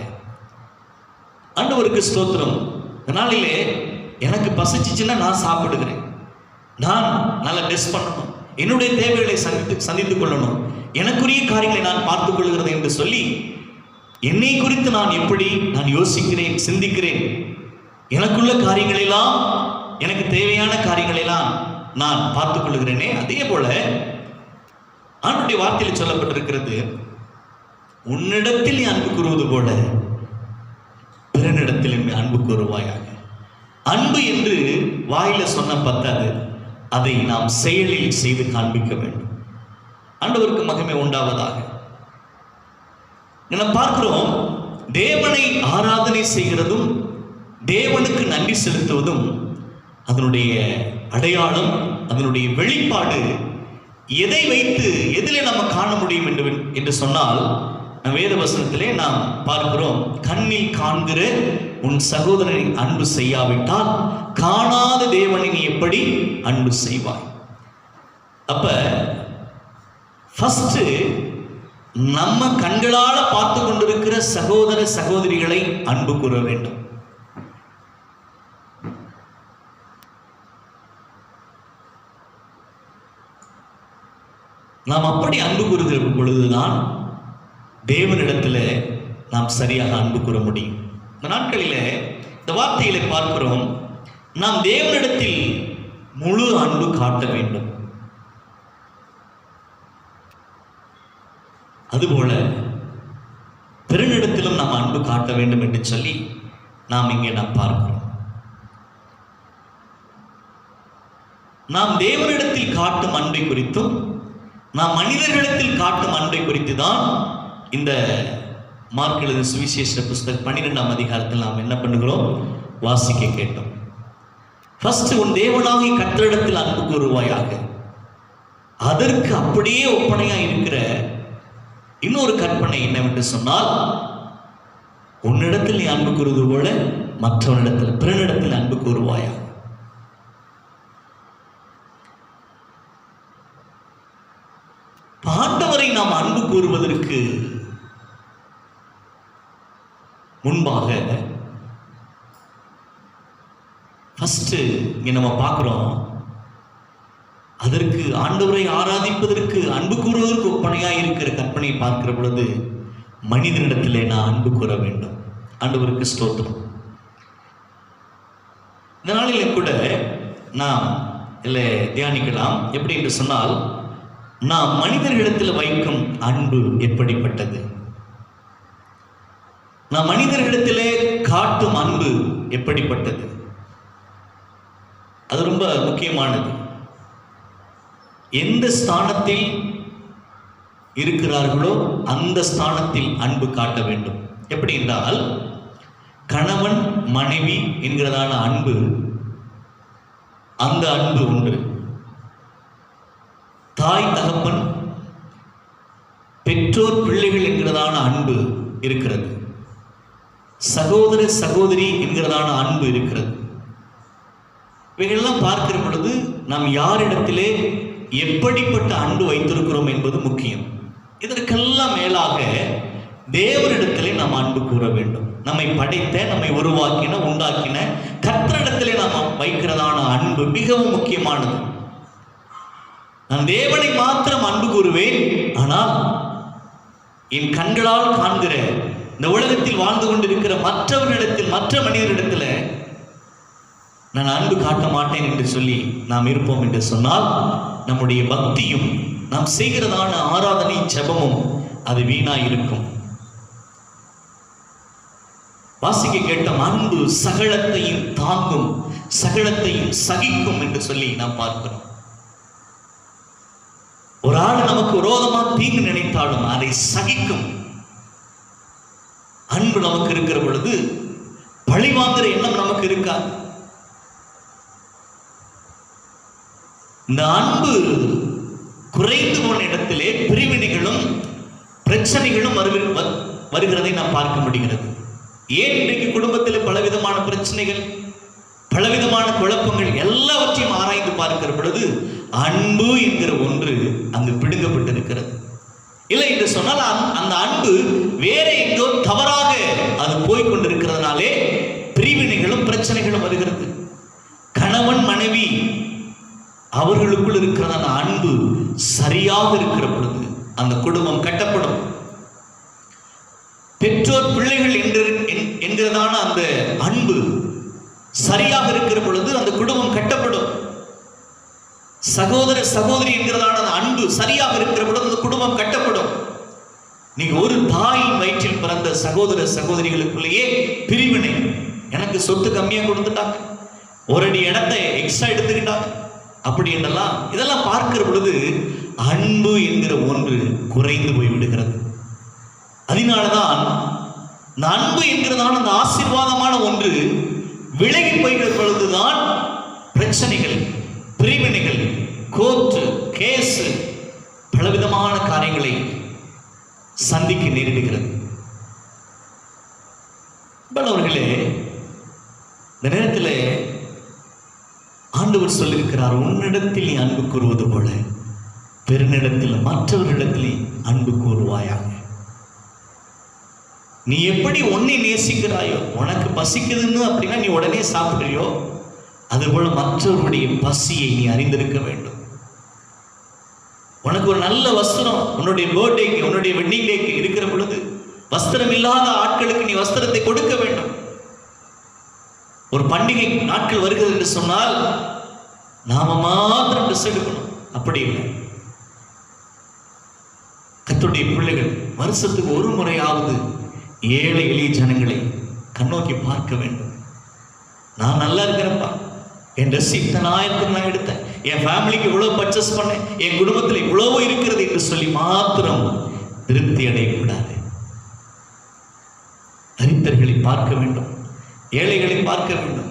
ஆண்டவருக்கு ஸ்தோத்திரம். நாளிலே எனக்கு பசிச்சுச்சுன்னா நான் சாப்பிடுகிறேன், நான் நல்லா டெஸ்ட் பண்ணணும், என்னுடைய தேவைகளை சந்தித்துக் கொள்ளணும், எனக்குரிய காரியங்களை நான் பார்த்துக் கொள்கிறது என்று சொல்லி என்னை குறித்து நான் எப்படி நான் யோசிக்கிறேன், சிந்திக்கிறேன், எனக்குள்ள காரியங்களெல்லாம், எனக்கு தேவையான காரியங்களெல்லாம் நான் பார்த்துக் கொள்கிறேனே, அதே போல ஆண்டுடைய வார்த்தையில் சொல்லப்பட்டிருக்கிறது, உன்னிடத்தில் நீ அன்பு கூறுவது போல பிறனிடத்தில் நீ அன்பு கூறுவாயாக. அன்பு என்று வாயில சொன்ன பத்தாது, அதை நாம் செயலில் செய்து காண்பிக்க வேண்டும். ஆண்டவருக்கு மகிமை உண்டாவதாக. நம்ம பார்க்கிறோம், தேவனை ஆராதனை செய்கிறதும் தேவனுக்கு நன்றி செலுத்துவதும் அதனுடைய அடையாளம், அதனுடைய வெளிப்பாடு எதை வைத்து எதிலே நம்ம காண முடியும் என்று சொன்னால், வேத வசனத்திலே நாம் பார்க்கிறோம், கண்ணில் காண்கிற உன் சகோதரனை அன்பு செய்யாவிட்டால் காணாத தேவனை நீ எப்படி அன்பு செய்வாய்? அப்ப ஃபர்ஸ்ட் நம்ம கண்களால பார்த்து கொண்டிருக்கிற சகோதர சகோதரிகளை அன்பு கூற வேண்டும். நாம் அப்படி அன்பு கூறுகிற பொழுதுதான் தேவனிடத்துல நாம் சரியாக அன்பு கூற முடியும். இந்த நாட்களில இந்த வார்த்தைகளை பார்க்கிறோம், நாம் தேவனிடத்தில் முழு அன்பு காட்ட வேண்டும். அதுபோல பிறனிடத்திலும் நாம் அன்பு காட்ட வேண்டும் என்று சொல்லி நாம் இங்கே நாம் பார்க்கிறோம். நாம் தேவனிடத்தில் காட்டும் அன்பை குறித்தும் நாம் மனிதர்களிடத்தில் காட்டும் அன்பை குறித்து தான் இந்த மார்க் எழுதின சுவிசேஷ புஸ்தகம் 12ஆம் அதிகாரத்தில் நாம் என்ன பண்ணுகிறோம், வாசிக்க கேட்டோம். ஃபர்ஸ்ட் உன் தேவனாகிய கர்த்தரிடத்தில் அன்பு கூறுவாயாக. அதற்கு அப்படியே ஒப்பனையா இருக்கிற இன்னொரு கற்பனை என்னவென்று சொன்னால், உன்னிடத்தில் நீ அன்பு கூறுவது போல மற்றவனிடத்தில் பிறனிடத்தில் அன்பு கூறுவாயாக. ஆண்டவரை நாம் அன்பு கூறுவதற்கு முன்பாக ஃபர்ஸ்ட் இங்க நம்ம பார்க்கிறோம், அதற்கு ஆண்டவரை ஆராதிப்பதற்கு அன்பு கூறுவதற்கு ஒப்பனையாக இருக்கிற கற்பனையை பார்க்கிற பொழுது மனிதனிடத்திலே நான் அன்பு கூற வேண்டும். ஆண்டவருக்கு ஸ்தோத்திரம். இந்த நாளிலே கூட நாம் இல்லை தியானிக்கலாம். எப்படி என்று சொன்னால், நாம் மனிதர்களிடத்தில் வைக்கும் அன்பு எப்படிப்பட்டது, நாம் மனிதர்களிடத்திலே காட்டும் அன்பு எப்படிப்பட்டது, அது ரொம்ப முக்கியமானது. எந்த ஸ்தானத்தில் இருக்கிறார்களோ அந்த ஸ்தானத்தில் அன்பு காட்ட வேண்டும். எப்படி என்றால், கணவன் மனைவி என்கிறதான அன்பு, அந்த அன்பு ஒன்று. தாய் தகப்பன் பெற்றோர் பிள்ளைகள் என்கிறதான அன்பு இருக்கிறது. சகோதர சகோதரி என்கிறதான அன்பு இருக்கிறது. இவைகளெல்லாம் பார்க்கிற பொழுது நாம் யாரிடத்திலே எப்படிப்பட்ட அன்பு வைத்திருக்கிறோம் என்பது முக்கியம். இதற்கெல்லாம் மேலாக தேவனிடத்திலே நாம் அன்பு கூற வேண்டும். நம்மை படைத்த, நம்மை உருவாக்கின, உண்டாக்கின கர்த்தரிடத்திலே நாம் வைக்கிறதான அன்பு மிகவும் முக்கியமானது. நான் தேவனை மாத்திரம் அன்பு கூறுவேன், ஆனால் என் கண்களால் காண்கிற இந்த உலகத்தில் வாழ்ந்து கொண்டிருக்கிற மற்றவர்களிடத்தில், மற்ற மனிதரிடத்தில் நான் அன்பு காட்ட மாட்டேன் என்று சொல்லி நாம் இருப்போம் என்று சொன்னால், நம்முடைய பக்தியும் நாம் செய்கிறதான ஆராதனை ஜெபமும் அது வீணாய் இருக்கும். வாசிக்க கேட்ட அன்பு சகலத்தையும் தாங்கும், சகலத்தையும் சகிக்கும் என்று சொல்லி நாம் பார்க்கிறோம். ஒரு ஆள் நமக்கு விரோதமா தீங்கு நினைத்தாலும் அதை சகிக்கும் அன்பு நமக்கு இருக்கிற பொழுது பழிவாங்குற எண்ணம் நமக்கு இருக்காது. இந்த அன்பு குறைந்து போன இடத்திலே பிரிவினைகளும் பிரச்சனைகளும் வருகிறதை நாம் பார்க்க முடிகிறது. ஏன் இன்றைக்கு குடும்பத்தில் பலவிதமான பிரச்சனைகள், பலவிதமான குழப்பங்கள் எல்லாவற்றையும் ஆராய்ந்து பார்க்கிற பொழுது அன்பு என்கிற ஒன்று அங்கு பிடுங்கப்பட்டிருக்கிறது. இல்லை என்று சொன்னால் அந்த அன்பு வேற எங்கோ தவறாக அது போய்கொண்டிருக்கிறதுனாலே பிரிவினைகளும் பிரச்சனைகளும் வருகிறது. கணவன் மனைவி அவர்களுக்குள் இருக்கிறதான அன்பு சரியாக இருக்கிற பொழுது அந்த குடும்பம் கட்டப்படும். பெற்றோர் பிள்ளைகள் என்கிறதான அந்த அன்பு சரியாக இருக்கிற பொழுது அந்த குடும்பம் கட்டப்படும். சகோதர சகோதரி என்கிறதான அந்த அன்பு சரியாக இருக்கிற பொழுது அந்த குடும்பம் கட்டப்படும். நீங்க ஒரு தாயின் வயிற்றில் பிறந்த சகோதர சகோதரிகளுக்குள்ளேயே பிரிவினை, எனக்கு சொத்து கம்மியா கொடுத்துட்டாங்க, ஒரு அடி இடத்தை எக்ஸ்ட்ரா எடுத்துக்கிட்டாங்க, அப்படி என்றெல்லாம் இதெல்லாம் பார்க்கிற பொழுது அன்பு என்கிற ஒன்று குறைந்து போய்விடுகிறது. அதனாலதான் இந்த அன்பு என்கிறதான அந்த ஆசீர்வாதமான ஒன்று விலகி போய்கிற பொழுதுதான் பிரச்சனைகள், பிரிவினைகள், கோர்ட்டு கேஸ், பலவிதமான காரியங்களை சந்திக்க நேரிடுகிறது. அவர்களே, இந்த நேரத்தில் ஆண்டவர் சொல்லியிருக்கிறார், உன்னிடத்தில் நீ அன்பு கூறுவது போல பெருநிடத்தில் மற்றவர்களிடத்தில் அன்பு கூறுவாயாக. நீ எப்படி உன்னை நேசிக்கிறாயோ, உனக்கு பசிக்குதுன்னு அப்படின்னா நீ உடனே சாப்பிடுறியோ, அதுபோல மற்றவருடைய பசியை நீ அறிந்திருக்க வேண்டும். உனக்கு ஒரு நல்ல வஸ்திரம் உன்னுடைய பர்த்டேக்கு, உன்னுடைய வெட்டிங் டேக்கு இருக்கிற பொழுது வஸ்திரம் இல்லாத ஆட்களுக்கு நீ வஸ்திரத்தை கொடுக்க வேண்டும். ஒரு பண்டிகை நாட்கள் வருகிறது என்று சொன்னால் நாம மாத்திரம் ட்ரெஸ் எடுக்கணும், அப்படி இல்லை. கர்த்தருடைய பிள்ளைகள் வருஷத்துக்கு ஒரு முறையாவது ஏழை எளிய ஜனங்களை கண்ணோக்கி பார்க்க வேண்டும். நான் நல்லா இருக்கிறேன்ப்பா, என் ட்ரெஸ் இத்தனை ஆயிரத்துக்கு நான் எடுத்தேன், என் ஃபேமிலிக்கு இவ்வளவு பர்ச்சேஸ் பண்ணேன், என் குடும்பத்தில் இவ்வளவு இருக்கிறது என்று சொல்லி மாத்திரம் திருப்தி அடையக்கூடாது. தரித்திரர்களை பார்க்க வேண்டும், ஏழைகளை பார்க்க வேண்டும்.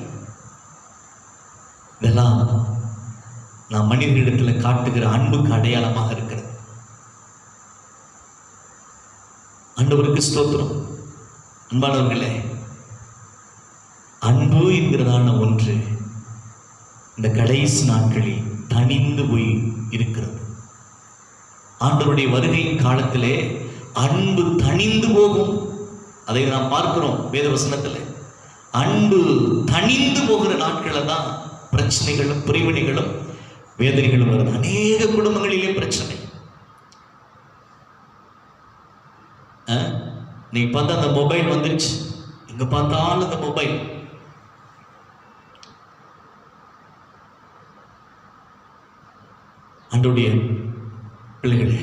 இதெல்லாம் நாம் மனிதர்களிடத்தில் காட்டுகிற அன்புக்கு அடையாளமாக இருக்கிறது. ஆண்டவருக்கு ஸ்தோத்திரம். அன்பானவர்களே, அன்பு என்கிறதான ஒன்று இந்த கடைசி நாட்களில் தனிந்து போய் இருக்கிறது. ஆண்டவருடைய வருகை காலத்திலே அன்பு தனிந்து போகும். அதை நாம் பார்க்கிறோம் வேத வசனத்தில். அன்பு தனிந்து போகிற நாட்களில் தான் பிரச்சனைகளும் பிரிவினைகளும் வேதனைகளும் வருது. அநேக குடும்பங்களிலே பிரச்சனை. நீ பார்த்தா அந்த மொபைல் வந்துருச்சு, எங்க பார்த்தாலும் அந்த மொபைல். ஆண்டவருடைய பிள்ளைகளே,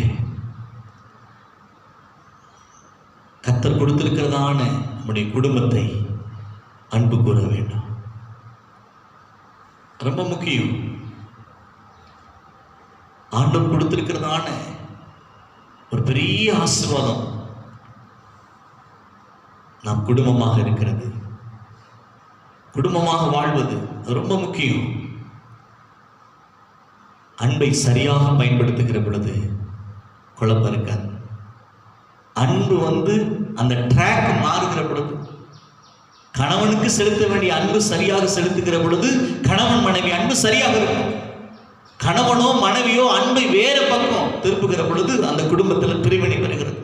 கர்த்தர் கொடுத்திருக்கிறதான நம்முடைய குடும்பத்தை அன்பு கூற வேண்டும். ரொம்ப முக்கியம். ஆண்டவர் கொடுத்திருக்கிறதான ஒரு பெரிய ஆசீர்வாதம் நாம் குடும்பமாக இருக்கிறது. குடும்பமாக வாழ்வது ரொம்ப முக்கியம். அன்பை சரியாக பயன்படுத்துகிற பொழுது குழப்பம் இருக்காது. அன்பு அந்த ட்ராக் மாறுகிற பொழுது, கணவனுக்கு செலுத்த வேண்டிய அன்பு சரியாக செலுத்துகிற பொழுது கணவன் மனைவி அன்பு சரியாக இருக்கும். கணவனோ மனைவியோ அன்பை வேற பக்கம் திருப்புகிற பொழுது அந்த குடும்பத்தில் பிரிவினை வருகிறது,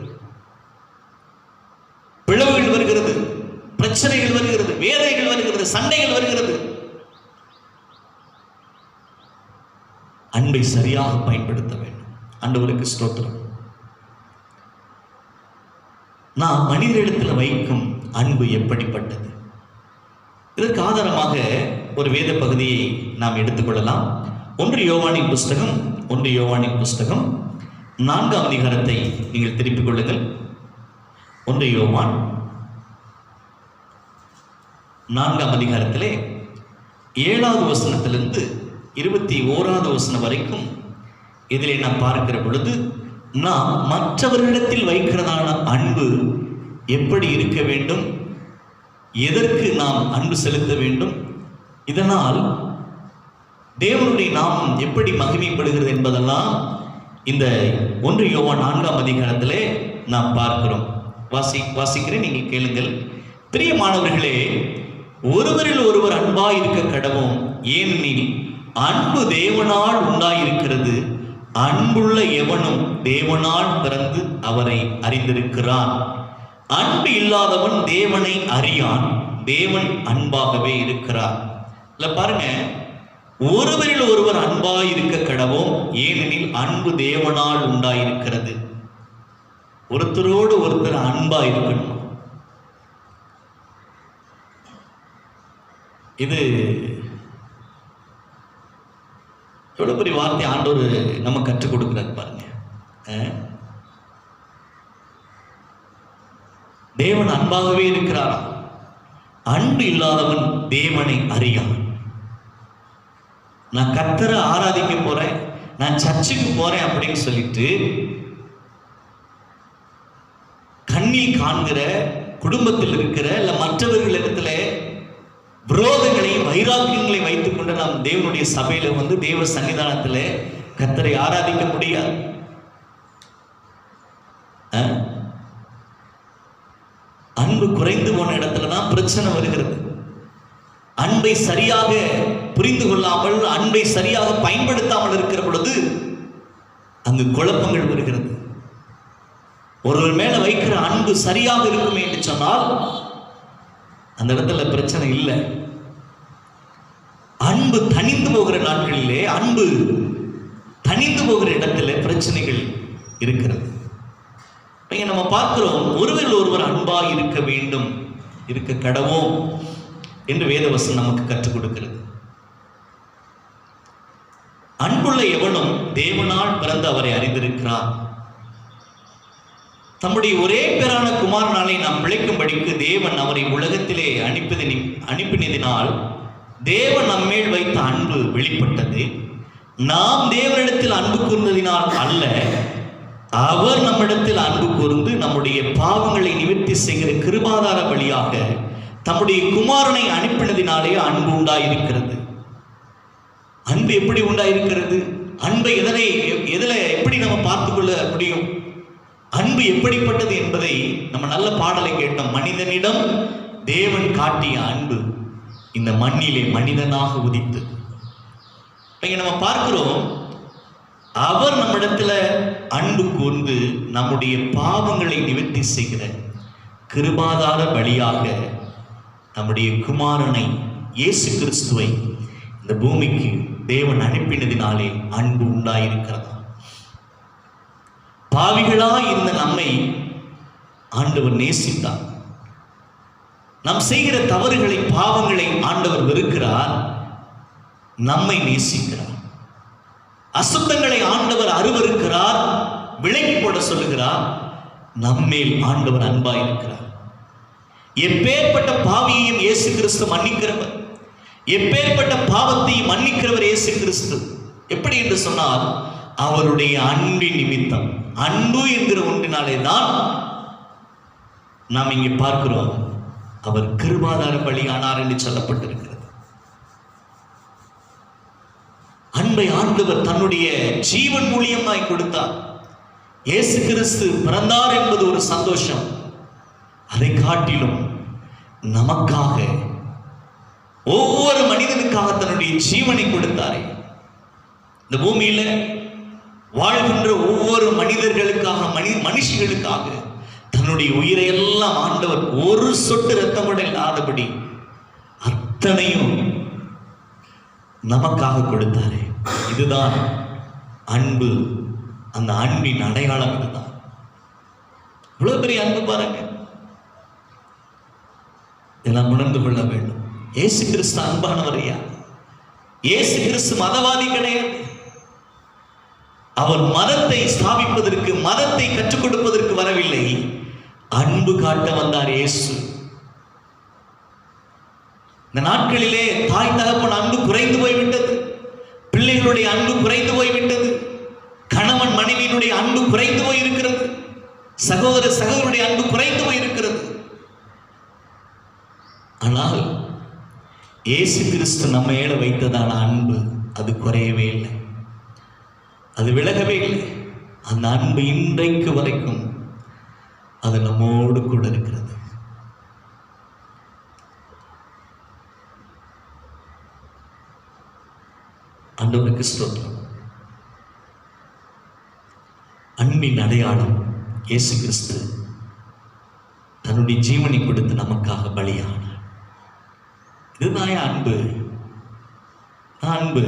பிளவுகள் வருகிறது, பிரச்சனைகள் வருகிறது, வேதனைகள் வருகிறது, சண்டைகள் வருகிறது. அன்பை சரியாக பயன்படுத்த வேண்டும். ஆண்டவருக்கு ஸ்தோத்திரம். நாம் மனிதரிடத்தில் வைக்கும் அன்பு எப்படிப்பட்டது? இதற்கு ஆதாரமாக ஒரு வேத பகுதியை நாம் எடுத்துக்கொள்ளலாம். 1 யோவானின் புஸ்தகம் 4ஆம் அதிகாரத்தை நீங்கள் திருப்பிக் கொள்ளுங்கள். 1 யோவான் 4ஆம் இதிலே நாம் பார்க்கிற பொழுது நாம் மற்றவர்களிடத்தில் வைக்கிறதான அன்பு எப்படி இருக்க வேண்டும், எதற்கு நாம் அன்பு செலுத்த வேண்டும், இதனால் தேவனுடைய நாமம் எப்படி மகிமைப்படுகிறது என்பதெல்லாம் இந்த 1 யோவான் 4ஆம் அதிகாரத்திலே நாம் பார்க்கிறோம். வாசிக்கிறேன், நீங்கள் கேளுங்கள். பிரியமானவர்களே, ஒருவரில் ஒருவர் அன்பாய் இருக்க கடவோம், ஏனெனில் அன்பு தேவனால் உண்டாயிருக்கிறது. அன்புள்ள எவனும் தேவனால் பிறந்து அவரை அறிந்திருக்கிறான். அன்பு இல்லாதவன் தேவனை அறியான், தேவன் அன்பாகவே இருக்கிறார். இல்ல பாருங்க, ஒருவரில் ஒருவர் அன்பாய் இருக்க கடவோம், ஏனெனில் அன்பு தேவனால் உண்டாயிருக்கிறது. ஒருத்தரோடு ஒருத்தர் அன்பா இருக்கணும். இது எவ்வளவு பெரிய வார்த்தை ஆண்டவர் நம்ம கற்றுக் கொடுக்கிறார் பாருங்க. தேவன் அன்பாகவே இருக்கிறாரா? அன்பு இல்லாதவன் தேவனை அறியான். நான் கர்த்தரை ஆராதிக்க போறேன், நான் சர்ச்சுக்கு போறேன் அப்படின்னு சொல்லிட்டு கண்ணில் காண்கிற, குடும்பத்தில் இருக்கிற இல்ல மற்றவர்களிடத்துல விரோதங்களையும் வைராக்கியங்களையும் வைத்துக் கொண்டு நாம் தேவனுடைய சபையில வந்து தேவ சன்னிதானத்துல கர்த்தரை ஆராதிக்க முடியாது. அன்பு குறைந்து போன இடத்துலதான் பிரச்சனை வருகிறது. அன்பை சரியாக புரிந்து கொள்ளாமல், அன்பை சரியாக பயன்படுத்தாமல் இருக்கிற பொழுது அங்கு குழப்பங்கள் வருகிறது. ஒருவர் மேல வைக்கிற அன்பு சரியாக இருக்குமே என்று சொன்னால் அந்த இடத்துல பிரச்சனை இல்லை. அன்பு தனிந்து போகிற நாட்களிலே, அன்பு தனிந்து போகிற இடத்துல பிரச்சனைகள் இருக்கிறது. நம்ம பார்க்கிறோம், ஒருவரில் ஒருவர் அன்பா இருக்க வேண்டும், இருக்க கடவோம் என்று வேதவசனம் நமக்கு கற்றுக் கொடுக்கிறது. அன்புள்ள எவனும் தேவனால் பிறந்து அவரை அறிந்திருக்கிறார். தம்முடைய ஒரே பேரான குமாரனாலே நாம் பிழைக்கும்படிக்கு தேவன் அவரை உலகத்திலே அனுப்பினதினால் தேவன் நம்மேல் வைத்த அன்பு வெளிப்பட்டது. நாம் தேவனிடத்தில் அன்பு கூர்ந்ததினால் அல்ல, அவர் நம்மிடத்தில் அன்பு கூர்ந்து நம்முடைய பாவங்களை நிவர்த்தி செய்கிற கிருபாதார வழியாக தம்முடைய குமாரனை அனுப்பினதினாலே அன்பு உண்டாயிருக்கிறது. அன்பு எப்படி உண்டாயிருக்கிறது? அன்பை எதில எப்படி நம்ம பார்த்துக் கொள்ள முடியும்? அன்பு எப்படிப்பட்டது என்பதை நம்ம நல்ல பாடலை கேட்டோம். மனிதனிடம் தேவன் காட்டிய அன்பு இந்த மண்ணிலே மனிதனாக உதித்தது. நம்ம பார்க்கிறோம், அவர் நம்மிடத்துல அன்பு கூர்ந்து நம்முடைய பாவங்களை நிவர்த்தி செய்கிற கிருபாதார வழியாக நம்முடைய குமாரனை இயேசு கிறிஸ்துவை இந்த பூமிக்கு தேவன் அனுப்பினதினாலே அன்பு உண்டாயிருக்கிறதா. பாவிகளாய் இருந்த நம்மை ஆண்டவர் நேசித்தார். நாம் செய்கிற தவறுகளை, பாவங்களை ஆண்டவர் வெறுக்கிறார், நம்மை நேசிக்கிறார். அசுத்தங்களை ஆண்டவர் அருவருக்கிறார், விலகி போட சொல்லுகிறார். நம்மேல் ஆண்டவர் அன்பாயிருக்கிறார். எப்பேற்பட்ட பாவியையும் இயேசு கிறிஸ்து மன்னிக்கிறவர், எப்பேற்பட்ட பாவத்தை மன்னிக்கிறவர் இயேசு கிறிஸ்து. எப்படி என்று சொன்னால், அவருடைய அன்பின் நிமித்தம், அன்பு என்கிற ஒன்றினாலே தான் நாம் இங்கே பார்க்கிறோம் அவர் கிருபாதார பலியானார் என்று சொல்லப்பட்டிருக்கிறது. அன்பை ஆண்டவர் தன்னுடைய ஜீவன் மூலியமாய் கொடுத்தார். இயேசு கிறிஸ்து பிறந்தார் என்பது ஒரு சந்தோஷம். அதை காட்டிலும் நமக்காக, ஒவ்வொரு மனிதனுக்காக தன்னுடைய ஜீவனை கொடுத்தாரே. இந்த பூமியில வாழ்கின்ற ஒவ்வொரு மனிதர்களுக்காக, மனுஷர்களுக்காக தன்னுடைய உயிரை எல்லாம் ஆண்டவர் ஒரு சொட்டு ரத்தம் கூட இல்லாதபடி அத்தனையும் நமக்காக கொடுத்தாரே. இதுதான் அன்பு. அந்த அன்பின் அடையாளம் இதுதான். இவ்வளவு பெரிய அன்பு பாருங்க. இதெல்லாம் உணர்ந்து கொள்ள வேண்டும். இயேசு கிறிஸ்து அன்பானவரையா? இயேசு கிறிஸ்து மதவாதி கிடையாது. அவர் மதத்தை ஸ்தாபிப்பதற்கு, மதத்தை கற்றுக் கொடுப்பதற்கு வரவில்லை, அன்பு காட்ட வந்தார் இயேசு. இந்த நாட்களிலே தாய் தகப்பன் அன்பு குறைந்து போய்விட்டது, பிள்ளைகளுடைய அன்பு குறைந்து போய்விட்டது. சகோதரருடைய அன்பு குறைந்து போயிருக்கிறது. ஆனால் இயேசு கிறிஸ்து நம்ம மேல வைத்ததான அன்பு அது குறையவே இல்லை, அது விலகவே இல்லை. அந்த அன்பு இன்றைக்கு வரைக்கும் அது நம்மோடு கூட இருக்கிறது. ஆண்டவருக்கு ஸ்தோத்திரம். அன்பின் அடையாளம் இயேசு கிறிஸ்து தன்னுடைய ஜீவனை கொடுத்து நமக்காக பலியானார். இதுதான் அன்பு. அன்பு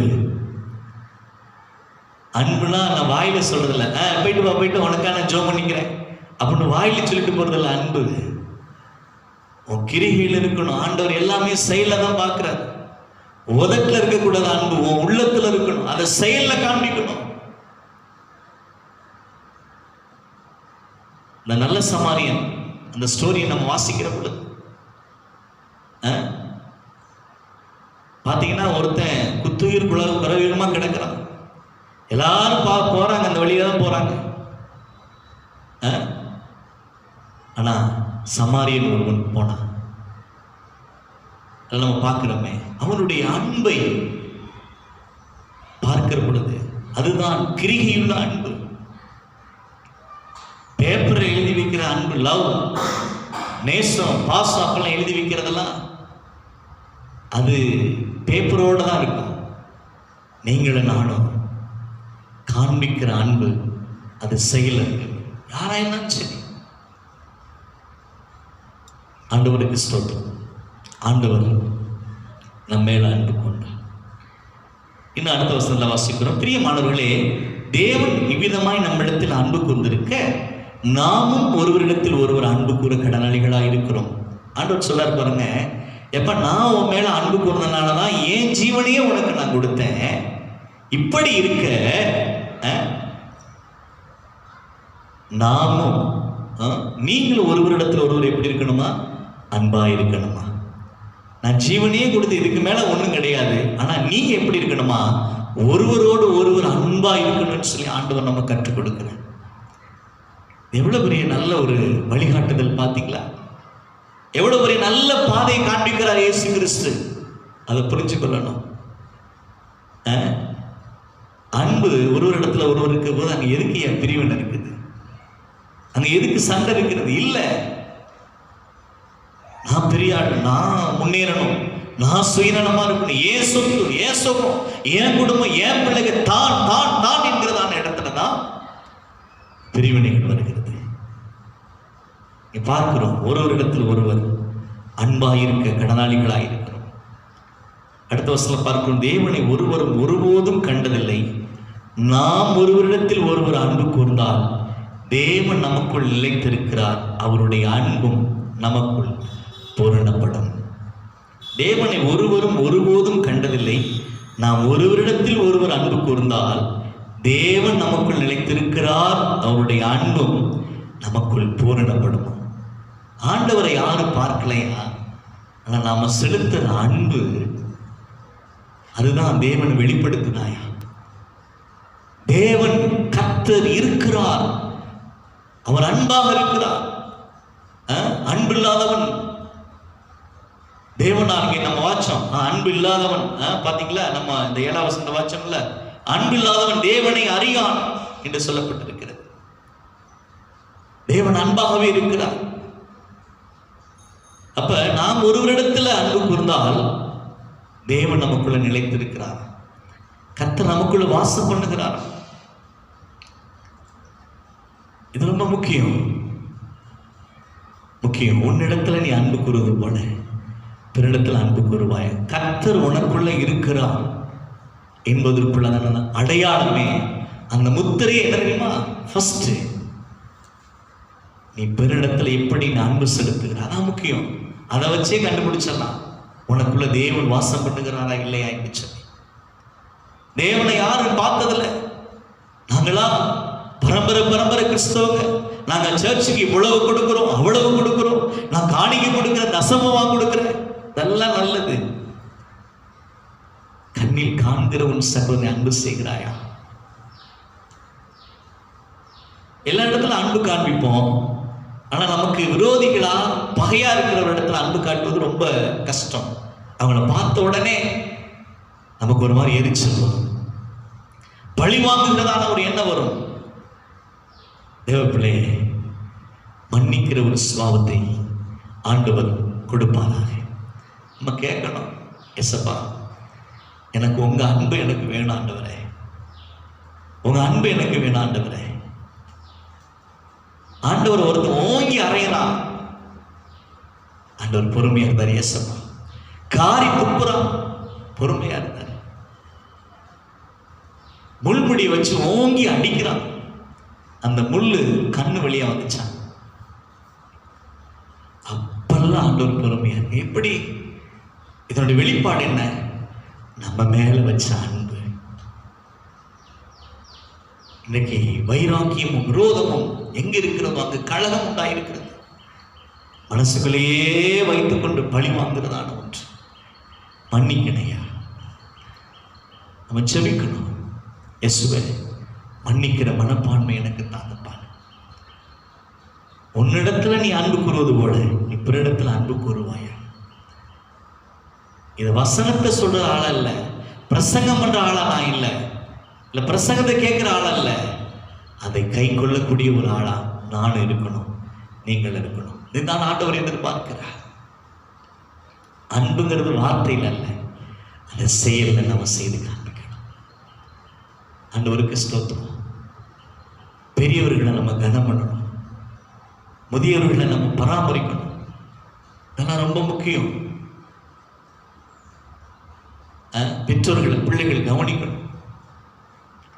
அன்புனா நான் வாயில சொல்றதில்ல, போயிட்டு வா, போயிட்டு உனக்கா நான் ஜெபம் பண்ணிக்கிறேன் அப்படின்னு வாயில சொல்லிட்டு போறதில்ல. அன்பு உன் கிரிகையில் இருக்கணும். ஆண்டவர் எல்லாமே செயல தான் பார்க்கிறார். உதட்டில் இருக்கக்கூடாது அன்பு, உன் உள்ளத்துல இருக்கணும், அதை செயல்ல காண்பிக்கணும். இந்த நல்ல சமாரியன் அந்த ஸ்டோரியை நம்ம வாசிக்கிற பொழுது பாத்தீங்கன்னா ஒருத்தன் குத்துயிர் குறவீரமா கிடக்கிறான். எல்லாரும் போறாங்க, அந்த வழியா தான் போறாங்க. ஆனா சமாரியன் ஒருவன் போனான். நம்ம பார்க்கிறோமே, அவனுடைய அன்பை பார்க்கிற பொழுது அதுதான் கிரிகையுள்ள அன்பு. பேப்பரை எழுதி வைக்கிற அன்பு, லவ், நேசம், பாசம் அப்பெல்லாம் எழுதி வைக்கிறதெல்லாம் அது பேப்பரோட தான் இருக்கும். நீங்களும் நானும் காண்பிக்கிற அன்பு அது செயல் இருக்கு. யாராயிருந்தாலும் சரி. ஆண்டவருக்கு ஸ்தோத்திரம். ஆண்டவர் நம்ம மேல அன்பு கொண்டார். இன்னும் அடுத்த வசனத்துல வாசிக்கிறோம், பிரியமானவர்களே, தேவன் இவ்விதமாய் நம்மிடத்தில் அன்பு கொண்டிருக்க நாமும் ஒருவரிடத்தில் ஒருவர் அன்பு கூற கடனாளிகளாக இருக்கிறோம். ஆண்டவர் சொல்லார் பாருங்க, எப்ப நான் உன் மேல அன்பு கூர்ந்தனாலதான் என் ஜீவனையே உனக்கு நான் கொடுத்தேன். இப்படி இருக்க நாமும் நீங்களும் ஒருவரிடத்தில் ஒருவர் எப்படி இருக்கணுமா? அன்பா இருக்கணுமா? நான் ஜீவனையே கொடுத்து இதுக்கு மேல ஒண்ணும் கிடையாது, ஆனா நீங்க எப்படி இருக்கணுமா? ஒருவரோடு ஒருவர் அன்பா இருக்கணும்னு சொல்லி ஆண்டவர் நம்ம கற்றுக் கொடுக்கிறேன். எவ்வளவு பெரிய நல்ல ஒரு வழிகாட்டுதல் பார்த்தீங்களா? எவ்வளவு பெரிய நல்ல பாதையை காண்பிக்கிறார் இயேசு கிறிஸ்து. அதை புரிஞ்சு கொள்ளணும். அன்பு ஒருவரிடத்துல ஒருவருக்கு போது அங்க எதுக்கு என் பிரிவினை இருக்குது? அங்க எதுக்கு சண்டை இருக்கிறது? இல்ல, நான் பெரிய ஆள், நான் முன்னேறணும், நான் சுயநலமா இருக்கணும், ஏன் சொத்து, ஏன் சுகம், ஏன் குடும்பம், ஏன் பிள்ளைங்க, தான் தான் தான் என்கிறதான இடத்துலதான் பிரிவினைகள் வருகிறது. பார்க்கிறோம் ஒருவரிடத்தில் ஒருவர் அன்பாயிருக்க கடனாளிகளாயிருக்கிறோம். அடுத்த வசனம் பார்க்கிறோம், தேவனை ஒருவரும் ஒருபோதும் கண்டதில்லை. நாம் ஒருவரிடத்தில் ஒருவர் அன்பு கூர்ந்தால் தேவன் நமக்குள் நிலைத்திருக்கிறார், அவருடைய அன்பும் நமக்குள் பூரணப்படும். தேவனை ஒருவரும் ஒருபோதும் கண்டதில்லை. நாம் ஒருவரிடத்தில் ஒருவர் அன்பு கூர்ந்தால் தேவன் நமக்குள் நிலைத்திருக்கிறார், அவருடைய அன்பும் நமக்குள் பூரணப்படும். ஆண்டவரை யாரும் பார்க்கலையா? ஆனா நாம செலுத்துற அன்பு அதுதான் தேவன் வெளிப்படுத்தினாயா. தேவன் கர்த்தர் இருக்கிறார், அவர் அன்பாக இருக்கிறார். அன்பில்லாதவன் தேவனாகிய நம்ம வாச்சோம், அன்பு இல்லாதவன் பாத்தீங்களா? நம்ம இந்த 7ஆம் வசனத்தை வாச்சோம்ல, அன்பில்லாதவன் தேவனை அறியான் என்று சொல்லப்பட்டிருக்கிறது. தேவன் அன்பாகவே இருக்கிறார். அப்ப நாம் ஒருவரிடத்துல அன்பு கூர்ந்தால் தேவன் நமக்குள்ள நிலைத்திருக்கிறார், கர்த்தர் நமக்குள்ள வாசம் பண்ணுகிறார். இது ரொம்ப முக்கியம். உன்னிடத்துல நீ அன்பு கூறுவது போல பிறரிடத்தில் அன்பு கூறுவாய். கர்த்தர் உனக்குள்ள இருக்கிறார் என்பதற்குள்ள அடையாளமே, அந்த முத்திரையே என்ன தெரியுமா? ஃபர்ஸ்ட் நீ பிறரிடத்துல எப்படி நீ அன்பு செலுத்துகிற, அதான் முக்கியம். அதை வச்சே கண்டுபிடிச்சிடலாம் உனக்குள்ள தேவன் வாசம் பண்ணுகிறாரா இல்லையா என்று சொல்லி. தேவனை யாரும் பார்த்ததில்லை. நாங்களா பரம்பரை கிறிஸ்தவங்க, நாங்க சர்ச்சுக்கு இவ்வளவு கொடுக்கிறோம், அவ்வளவு கொடுக்கிறோம், நான் காணிக்கை கொடுக்கிறேன், தசமமா கொடுக்கிறேன், இதெல்லாம் நல்லது. கண்ணில் காண்கிற உன் சகோதரனை அன்பு செய்கிறாயா? எல்லா இடத்துல அன்பு காண்பிப்போம், ஆனால் நமக்கு விரோதிகளா பகையா இருக்கிற ஒரு இடத்துல அன்பு காட்டுவது ரொம்ப கஷ்டம். அவங்கள பார்த்த உடனே நமக்கு ஒரு மாதிரி எரிச்சல் வரும், பழி வாங்குகிறதான ஒரு எண்ணம் வரும். தேவப்பிள்ளை, மன்னிக்கிற ஒரு சுபாவத்தை ஆண்டவர் கொடுப்பாராக. நம்ம கேட்கணும், எசப்பா எனக்கு உங்க அன்பு எனக்கு வேணும் ஆண்டவரே, உங்க அன்பு எனக்கு வேணும் ஆண்டவரே. ஆண்டவர் ஒருத்தர் ஓங்கி அறையறான், ஆண்டவர் பொறுமையா இருந்தார். ஏசப்பா காரி துப்புறான், பொறுமையா இருந்தார். முள்முடியை வச்சு ஓங்கி அடிக்கிறான், அந்த முள்ளு கண்ணு வழியா வந்துச்சான். அப்பெல்லாம் ஆண்டவர் பொறுமையா இருக்கு. எப்படி? இதனுடைய வெளிப்பாடு என்ன? நம்ம மேல வச்ச அன்பு. இன்னைக்கு வைராக்கியமும் விரோதமும் எங்க இருக்கிறதோ அங்கு கலகம் உண்டாயிருக்கிறது. மனசுக்குள்ளேயே வைத்துக் கொண்டு பழி வாங்குறதான ஒன்று. மன்னிக்கணையா, நம்ம செபிக்கணும். இயேசுவே, மன்னிக்கிற மனப்பான்மை எனக்கு தாங்கப்பா. உன்னிடத்துல நீ அன்பு கூறுவது போல நீ பிறரிடத்துல அன்பு கூறுவாயா? இது வசனத்தை சொல்ற ஆள் அல்ல, பிரசங்கம் பண்ற ஆளா நான் இல்லை, இல்ல பிரசங்கத்தை கேட்கிற ஆள் அல்ல, அதை கை கொள்ளக்கூடிய ஒரு ஆளா நான் இருக்கணும், நீங்கள் இருக்கணும். இதுதான் ஆண்டவர் எதிர்பார்க்கிறார். அன்புங்கிறது வார்த்தையில் அல்ல, அதை செயல்ல நம்ம செய்து காண்பிக்கணும். ஆண்டவருக்கு ஸ்தோத்திரம். பெரியவர்களை நம்ம கனம் பண்ணணும், முதியவர்களை நம்ம பராமரிக்கணும். இதெல்லாம் ரொம்ப முக்கியம். பெற்றோர்களை பிள்ளைகள் கவனிக்கணும்.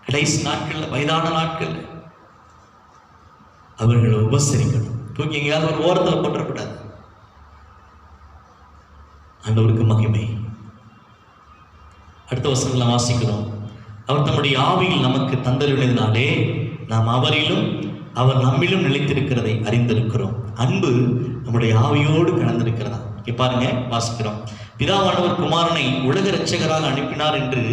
கடைசி நாட்கள்ல, வயதான நாட்கள்ல அவர்களை உபசரிக்கணும். தூக்கி எங்கேயாவது ஒரு ஓரத்தில் போட்டக்கூடாது. ஆண்டவருக்கு மகிமை. அடுத்த வசனங்களை வாசிக்கிறோம். அவர் தம்முடைய ஆவியில் நமக்கு தந்தருளினாலே நாம் அவரிலும் அவர் நம்மிலும் நிலைத்திருக்கிறதை அறிந்திருக்கிறோம். அன்பு நம்முடைய ஆவியோடு கலந்திருக்கிறதா? பாருங்க, வாசிக்கிறோம். பிதாவானவர் குமாரனை உலக இரட்சகராக அனுப்பினார் என்று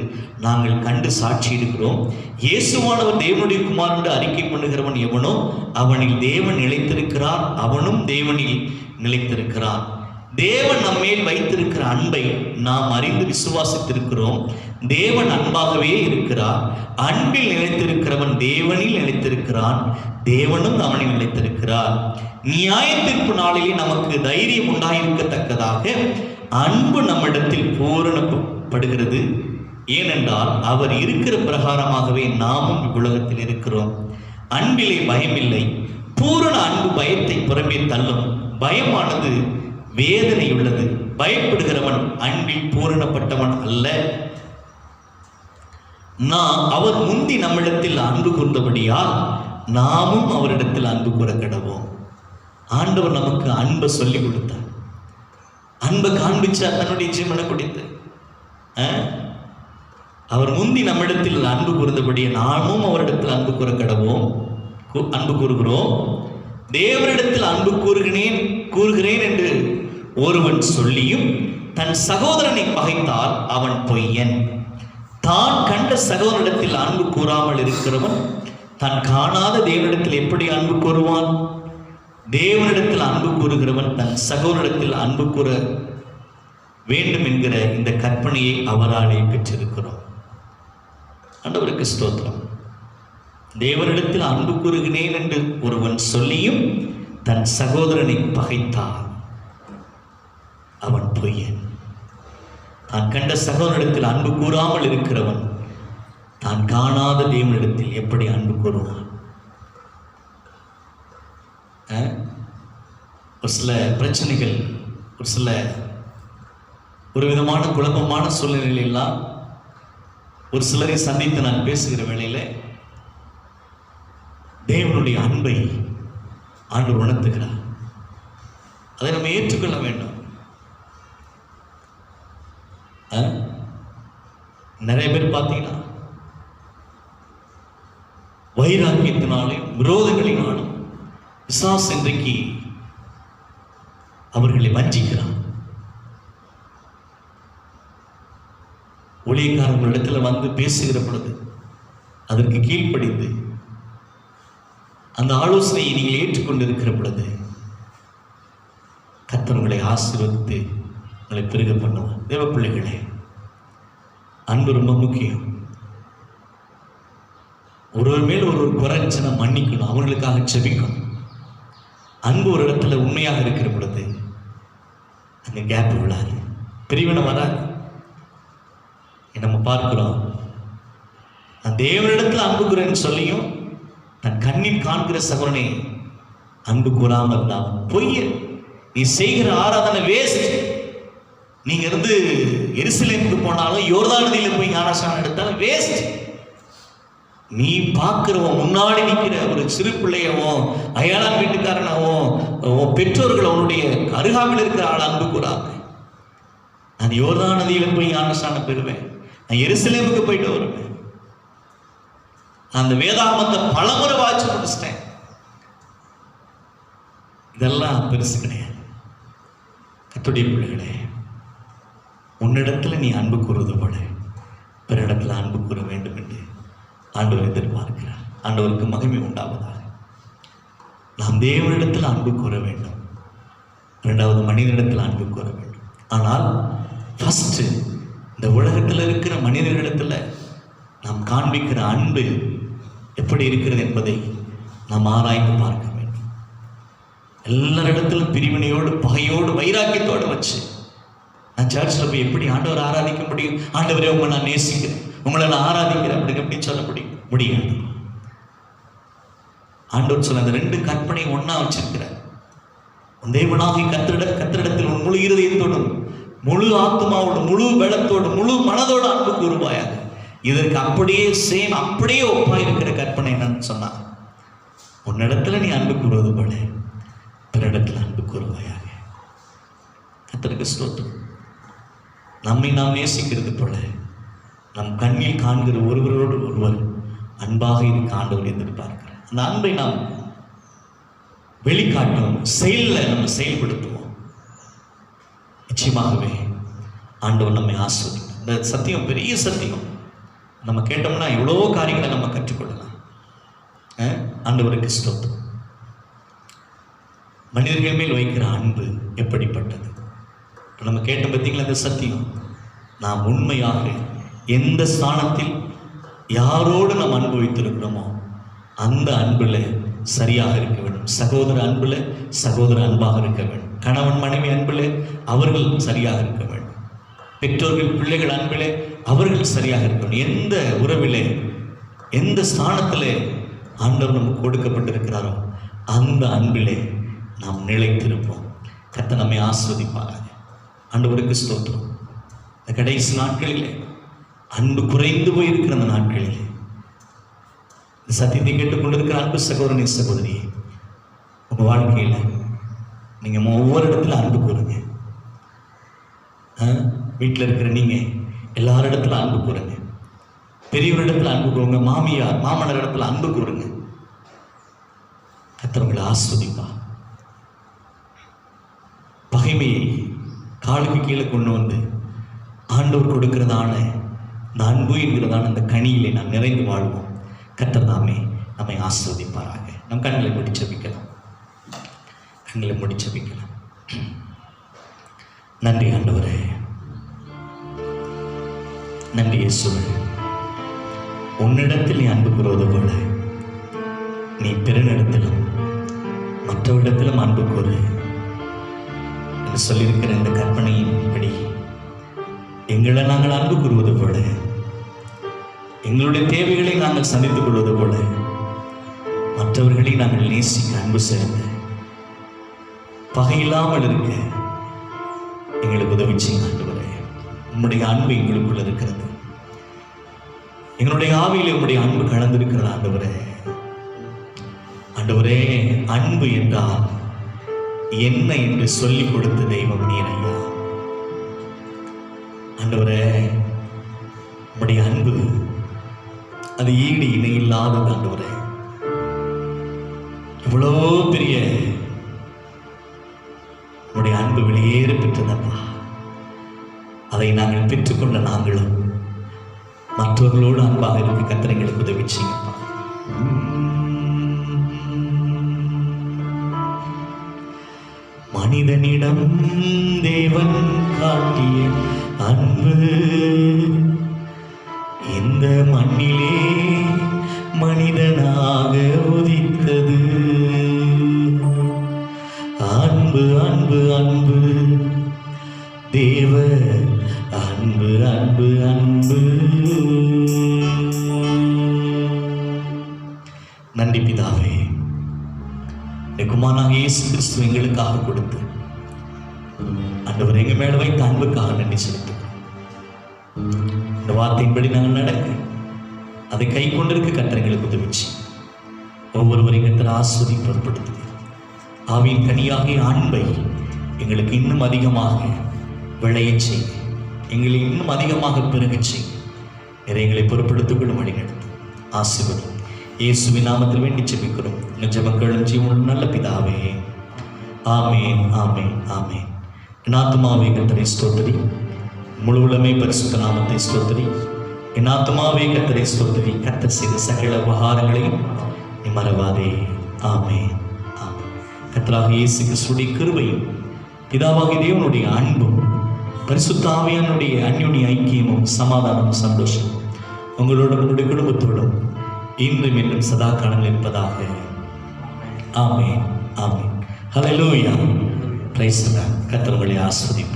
நாங்கள் கண்டு சாட்சியிடுகிறோம். இயேசுவானவர் தேவனுடைய குமாரன் என்று அறிக்கை பண்ணுகிறவன் எவனோ அவனில் தேவன் நிலைத்திருக்கிறார், அவனும் தேவனில் நிலைத்திருக்கிறான். தேவன் நம்மேல் வைத்திருக்கிற அன்பை நாம் அறிந்து விசுவாசித்திருக்கிறோம். தேவன் அன்பாகவே இருக்கிறார். அன்பில் நிலைத்திருக்கிறவன் தேவனில் நிலைத்திருக்கிறான், தேவனும் அவனில் நிலைத்திருக்கிறார். நியாய தீர்ப்பு நாளிலே நமக்கு தைரியம் உண்டாயிருக்கத்தக்கதாக அன்பு நம்மிடத்தில் பூரணப்படுகிறது. ஏனென்றால் அவர் இருக்கிற பிரகாரமாகவே நாமும் இவ்வுலகத்தில் இருக்கிறோம். அன்பிலே பயமில்லை. பூரண அன்பு பயத்தை புறமே தள்ளும். பயமானது வேதனை உள்ளது. பயப்படுகிறவன் அன்பில் பூரணப்பட்டவன் அல்ல. நாம் அவர் முந்தி நம்மிடத்தில் அன்பு கூர்ந்தபடியால் நாமும் அவரிடத்தில் அன்பு கூற கடவோம். ஆண்டவர் நமக்கு அன்பை சொல்லி கொடுத்தார், அன்பை காண்பிச்சார், தன்னுடைய ஜீவனை கொடுத்து. அவர் முந்தி நம்மிடத்தில் அன்பு கூர்ந்தபடியே நாமும் அவரிடத்தில் அன்பு கூற கடவோம், அன்பு கூறுகிறோம். தேவரிடத்தில் அன்பு கூறுகிறேன் என்று ஒருவன் சொல்லியும் தன் சகோதரனை பகைத்தால் அவன் பொய்யன். தான் கண்ட சகோதரனிடத்தில் அன்பு கூறாமல் இருக்கிறவன் தான் காணாத தேவனிடத்தில் எப்படி அன்பு கூறுவான்? தேவனிடத்தில் அன்பு கூறுகிறவன் தன் சகோதரனிடத்தில் அன்பு கூற வேண்டும் என்கிற இந்த கற்பனையை அவராலே பெற்றிருக்கிறோம். ஆண்டவருக்கு ஸ்தோத்திரம். தேவனிடத்தில் அன்பு கூறுகிறேன் என்று ஒருவன் சொல்லியும் தன் சகோதரனை பகைத்தால் அவன் பொய்யன். தான் கண்ட சகோதரனிடத்தில் அன்பு கூறாமல் இருக்கிறவன் தான் காணாத தேவனிடத்தில் எப்படி அன்பு கூறுவான்? ஒரு சில பிரச்சனைகள், ஒரு விதமான குழப்பமான சூழ்நிலையெல்லாம் ஒரு சிலரை சந்தித்து நான் பேசுகிற வேளையில தேவனுடைய அன்பை ஆண்டவர் உணர்த்துகிறார். அதை நம்ம ஏற்றுக்கொள்ள வேண்டும். நிறைய பேர் பார்த்தீங்கன்னா வைராக்கியத்தினாலும் விரோதங்களினாலும் பிசாசு இன்றைக்கு அவர்களை வஞ்சிக்கிறான். ஊழியக்காரர்களிடத்துல வந்து பேசுகிற பொழுது அதற்கு கீழ்ப்படிந்து அந்த ஆலோசனையை நீங்கள் ஏற்றுக்கொண்டிருக்கிற பொழுது கர்த்தர் உங்களை ஆசீர்வதித்து உங்களை பெருக பண்ணுவார். தேவ பிள்ளைகளே, அன்பு ரொம்ப முக்கியம். ஒருவர் மேல் ஒரு குறைஞ்சனை மன்னிக்கணும், அவர்களுக்காக செபிக்கணும். அன்பு ஒரு இடத்துல உண்மையாக இருக்கிற பொழுது அங்கே கேப் விழாது, பிரிவினை வராது. நம்ம பார்க்கிறோம், நான் தேவனிடத்தில் அன்பு கூறேன்னு சொல்லியும் தன் கண்ணில் காண்கிற சகோதரனை அன்பு கூறாமல் இருந்தான் பொய்ய. நீ செய்கிற ஆராதனை வேஸ்ட். நீங்க இருந்து எருசலேமுக்கு போனாலும் யோர்தான் நதியில போய் ஞானஸ்நானம் எடுத்தாலும் வேஸ்ட். நீ பார்க்கிறவன் முன்னாடி நிற்கிற ஒரு சிறு பிள்ளையவோ அயலான் வீட்டுக்காரனவோ பெற்றோர்கள் அவனுடைய அருகாமையில் இருக்கிற ஆள் அன்பு கூறாங்க. நான் யோர்தான் நதியில போய் ஞானஸ்நானம் பெறுவேன், நான் எருசலேமுக்கு போயிட்டு வருவேன், அந்த வேதாகமத்தை பலமுறை வாட்சி முடிச்சிட்டேன், இதெல்லாம் பெருசு கிடையாது. கர்த்தருடைய பிள்ளைகளே, உன்னிடத்துல நீ அன்பு கூறுவது போல பிறரிடத்துல அன்பு கூற வேண்டும் என்று ஆண்டவர் எதிர்பார்க்கிறார். ஆண்டவருக்கு மகிமை உண்டாவதாக. நாம் தேவனிடத்தில் அன்பு கூற வேண்டும், இரண்டாவது மனிதனிடத்தில் அன்பு கூற வேண்டும். ஆனால் ஃபர்ஸ்ட் இந்த உலகத்தில் இருக்கிற மனிதர்களிடத்தில் நாம் காண்பிக்கிற அன்பு எப்படி இருக்கிறது என்பதை நாம் ஆராய்ந்து பார்க்க வேண்டும். எல்லாரிடத்திலும் பிரிவினையோடு பகையோடு வைராக்கியத்தோடு வச்சு நான் சர்ச்சில் போய் எப்படி ஆண்டவர் ஆராதிக்க முடியும்? ஆண்டவரே உங்களை நான் நேசிக்கிறேன், உங்களை நான் ஆராதிக்கிறேன் அப்படின்னு எப்படி சொல்ல முடியாது. ஆண்டவர் சொல்ல அந்த ரெண்டு கற்பனையும் ஒன்னா வச்சிருக்கிறார். தேவனாகி கர்த்தரிடத்தில் உன் முழு இருதயத்தோடும் முழு ஆத்மாவோடு முழு பலத்தோடு முழு மனதோடு அன்பு கூறுவாயாக. இதற்கு அப்படியே சேம் அப்படியே ஒப்பா இருக்கிற கற்பனை என்னன்னு சொன்னா, உன்னிடத்துல நீ அன்பு கூறுவது போல பிறரிடத்தில் அன்பு கூறுவாயாக. கர்த்தருக்கு ஸ்தோத்திரம். நம்மை நாம் நேசிக்கிறது போல நம் கண்ணில் காண்கிற ஒருவரோடு ஒருவர் அன்பாக இருக்க ஆண்டவர் எதிர்பார்க்கிறார். அந்த அன்பை நாம் வெளிக்காட்டுவோம், செயலில் நம்ம செயல்படுத்துவோம். நிச்சயமாகவே ஆண்டவர் நம்மை ஆஸ்வதிக்கும். இந்த சத்தியம் பெரிய சத்தியம். நம்ம கேட்டோம்னா எவ்வளோ காரியங்களை நம்ம கற்றுக்கொள்ளலாம். ஆண்டவருக்கு ஸ்தோத்திரம். மனிதர்கள் மேல் வைக்கிற அன்பு எப்படிப்பட்டது? இப்போ நம்ம கேட்டோம் பார்த்தீங்களா, இந்த சத்தியம். நாம் உண்மையாக எந்த ஸ்தானத்தில் யாரோடு நாம் அன்பு வைத்திருக்கிறோமோ அந்த அன்புல சரியாக இருக்க வேண்டும். சகோதர அன்புல சகோதர அன்பாக இருக்க வேண்டும். கணவன் மனைவி அன்புல அவர்கள் சரியாக இருக்க வேண்டும். பெற்றோர்கள் பிள்ளைகள் அன்பிலே அவர்கள் சரியாக இருக்க வேண்டும். எந்த உறவிலே எந்த ஸ்தானத்திலே ஆண்டவர் நமக்கு கொடுக்கப்பட்டிருக்கிறாரோ அந்த அன்பிலே நாம் நிலைத்திருப்போம். கர்த்தர் நம்மை ஆஸ்வதிப்பாராக. ஆண்டவருக்கு ஸ்தோத்திரம். இந்த கடைசி நாட்களிலே அன்பு குறைந்து போயிருக்கிற அந்த நாட்களிலே இந்த சத்தியத்தை கேட்டுக்கொண்டிருக்கிற அன்பு சகோதரனே சகோதரியே, உங்க வாழ்க்கையில நீங்க ஒவ்வொரு இடத்துல அன்பு கூறுங்க. வீட்டில் இருக்கிற நீங்க எல்லாரிடத்துல அன்பு கூறுங்க. பெரியவரிடத்துல அன்பு கூறுங்க. மாமியார் மாமனார் இடத்துல அன்பு கூறுங்க. கர்த்தர் உங்களை ஆஸ்வதிப்பா. பகைமையை காலுக்கு கீழே கொண்டு வந்து ஆண்டவர் கொடுக்கிறதான இந்த அன்பு என்கிறதான அந்த கனியிலே நாம் நிறைந்து வாழ்வோம். கர்த்தர் தாமே நம்மை ஆஸ்வதிப்பாராக. நம் கண்களை முடிச்சபிக்கலாம். கண்களை முடிச்சபிக்கலாம். நன்றி ஆண்டவரே, நன்றி இயேசுவே. உன்னிடத்தில் நீ அன்பு கூறுவது போல நீ பிறனிடத்திலும் மற்றவரிடத்திலும் அன்பு கூறு என்று சொல்லியிருக்கிற இந்த கற்பனையின்படி எங்களை நாங்கள் அன்பு கூறுவது போல, எங்களுடைய தேவைகளை நாங்கள் சந்தித்துக் கொள்வது போல மற்றவர்களை நாங்கள் நேசிக்க அன்பு சேர்ந்து பகையில்லாமல் இருக்க எங்களுக்கு உதவி செய்ய ஆண்டவரே. உம்முடைய அன்பு எங்களுக்குள்ள இருக்கிறது. எங்களுடைய ஆவியிலே உம்முடைய அன்பு கலந்திருக்கிறது ஆண்டவரே. ஆண்டவரே, அன்பு என்றால் என்ன என்று சொல்லிக் கொடுத்த தெய்வம் நீர் ஐயா. ஆண்டவரே, உம்முடைய அன்பு அது ஈடு இணை இல்லாதது ஆண்டவரே. இவ்வளோ பெரிய உம்முடைய அன்பு வெளியேற பெற்றதப்பா. அதை நாங்கள் பெற்றுக்கொண்ட நாங்களும் மற்றவர்களோடு அன்பாக இருக்க கர்த்தர் எங்களுக்கு உதவி செய்யுங்கப்பா. மனித மனிதனிடம் தேவன் காட்டிய அன்பு இந்த மண்ணிலே மனிதனாக உதித்தது. அன்பு அன்பு அன்பு தேவ அன்பு அன்பு அன்பு. நன்றி பிதாவே, குமாரனாக இயேசு கிறிஸ்து எங்களுக்காக கொடுத்து ஆண்டவர் எங்க மேல வைத்த அன்புக்காக நன்றி செலுத்துகிறோம். இந்த வார்த்தையின்படி நாங்கள் நடக்க அதை கை கொண்டிருக்க கர்த்தர்களுக்கு உதவிச்சு ஒவ்வொருவரையும் கர்த்தர் ஆஸ்வதி பொருட்படுத்து. ஆவியின் கனியாகிய அன்பை எங்களுக்கு இன்னும் அதிகமாக விளையச் செய்ய, எங்களை இன்னும் அதிகமாக பெருகச் செய்ய எங்களை பொறுப்படுத்திக் கொள்ளும் வழிநடத்தும் ஆசீர்வதியும். இயேசுவின் நாமத்தில் வேண்டி ஜெபிக்கிறோம் ஜெபங்களும் ஜீவனும் நல்ல பிதாவே, ஆமேன் ஆமேன் ஆமேன். என் ஆத்துமாவே கர்த்தரை ஸ்தோத்திரி, முழு உலகமே பரிசுத்த நாமத்தை ஸ்தோத்திரி. என் ஆத்துமாவே கர்த்தரை ஸ்தோத்திரி, கர்த்தர் செய்த சகல உபகாரங்களையும் நீ மறவாதே. ஆமேன் ஆமேன். கர்த்தராக இயேசு கிறிஸ்துவின் கிருபையும் பிதாவாகிய தேவனுடைய அன்பும் பரிசுத்த ஆவியானுடைய அன்யோன்ய ஐக்கியமும் சமாதானமும் சந்தோஷம் உங்களோடும் உங்களுடைய குடும்பத்தோடும் இன்றும் என்றும் சதா காலம் இருப்பதாக. Amen amen. Hallelujah. Praise the Lord. கர்த்தர் உங்களை ஆசீர்வதிப்பார்.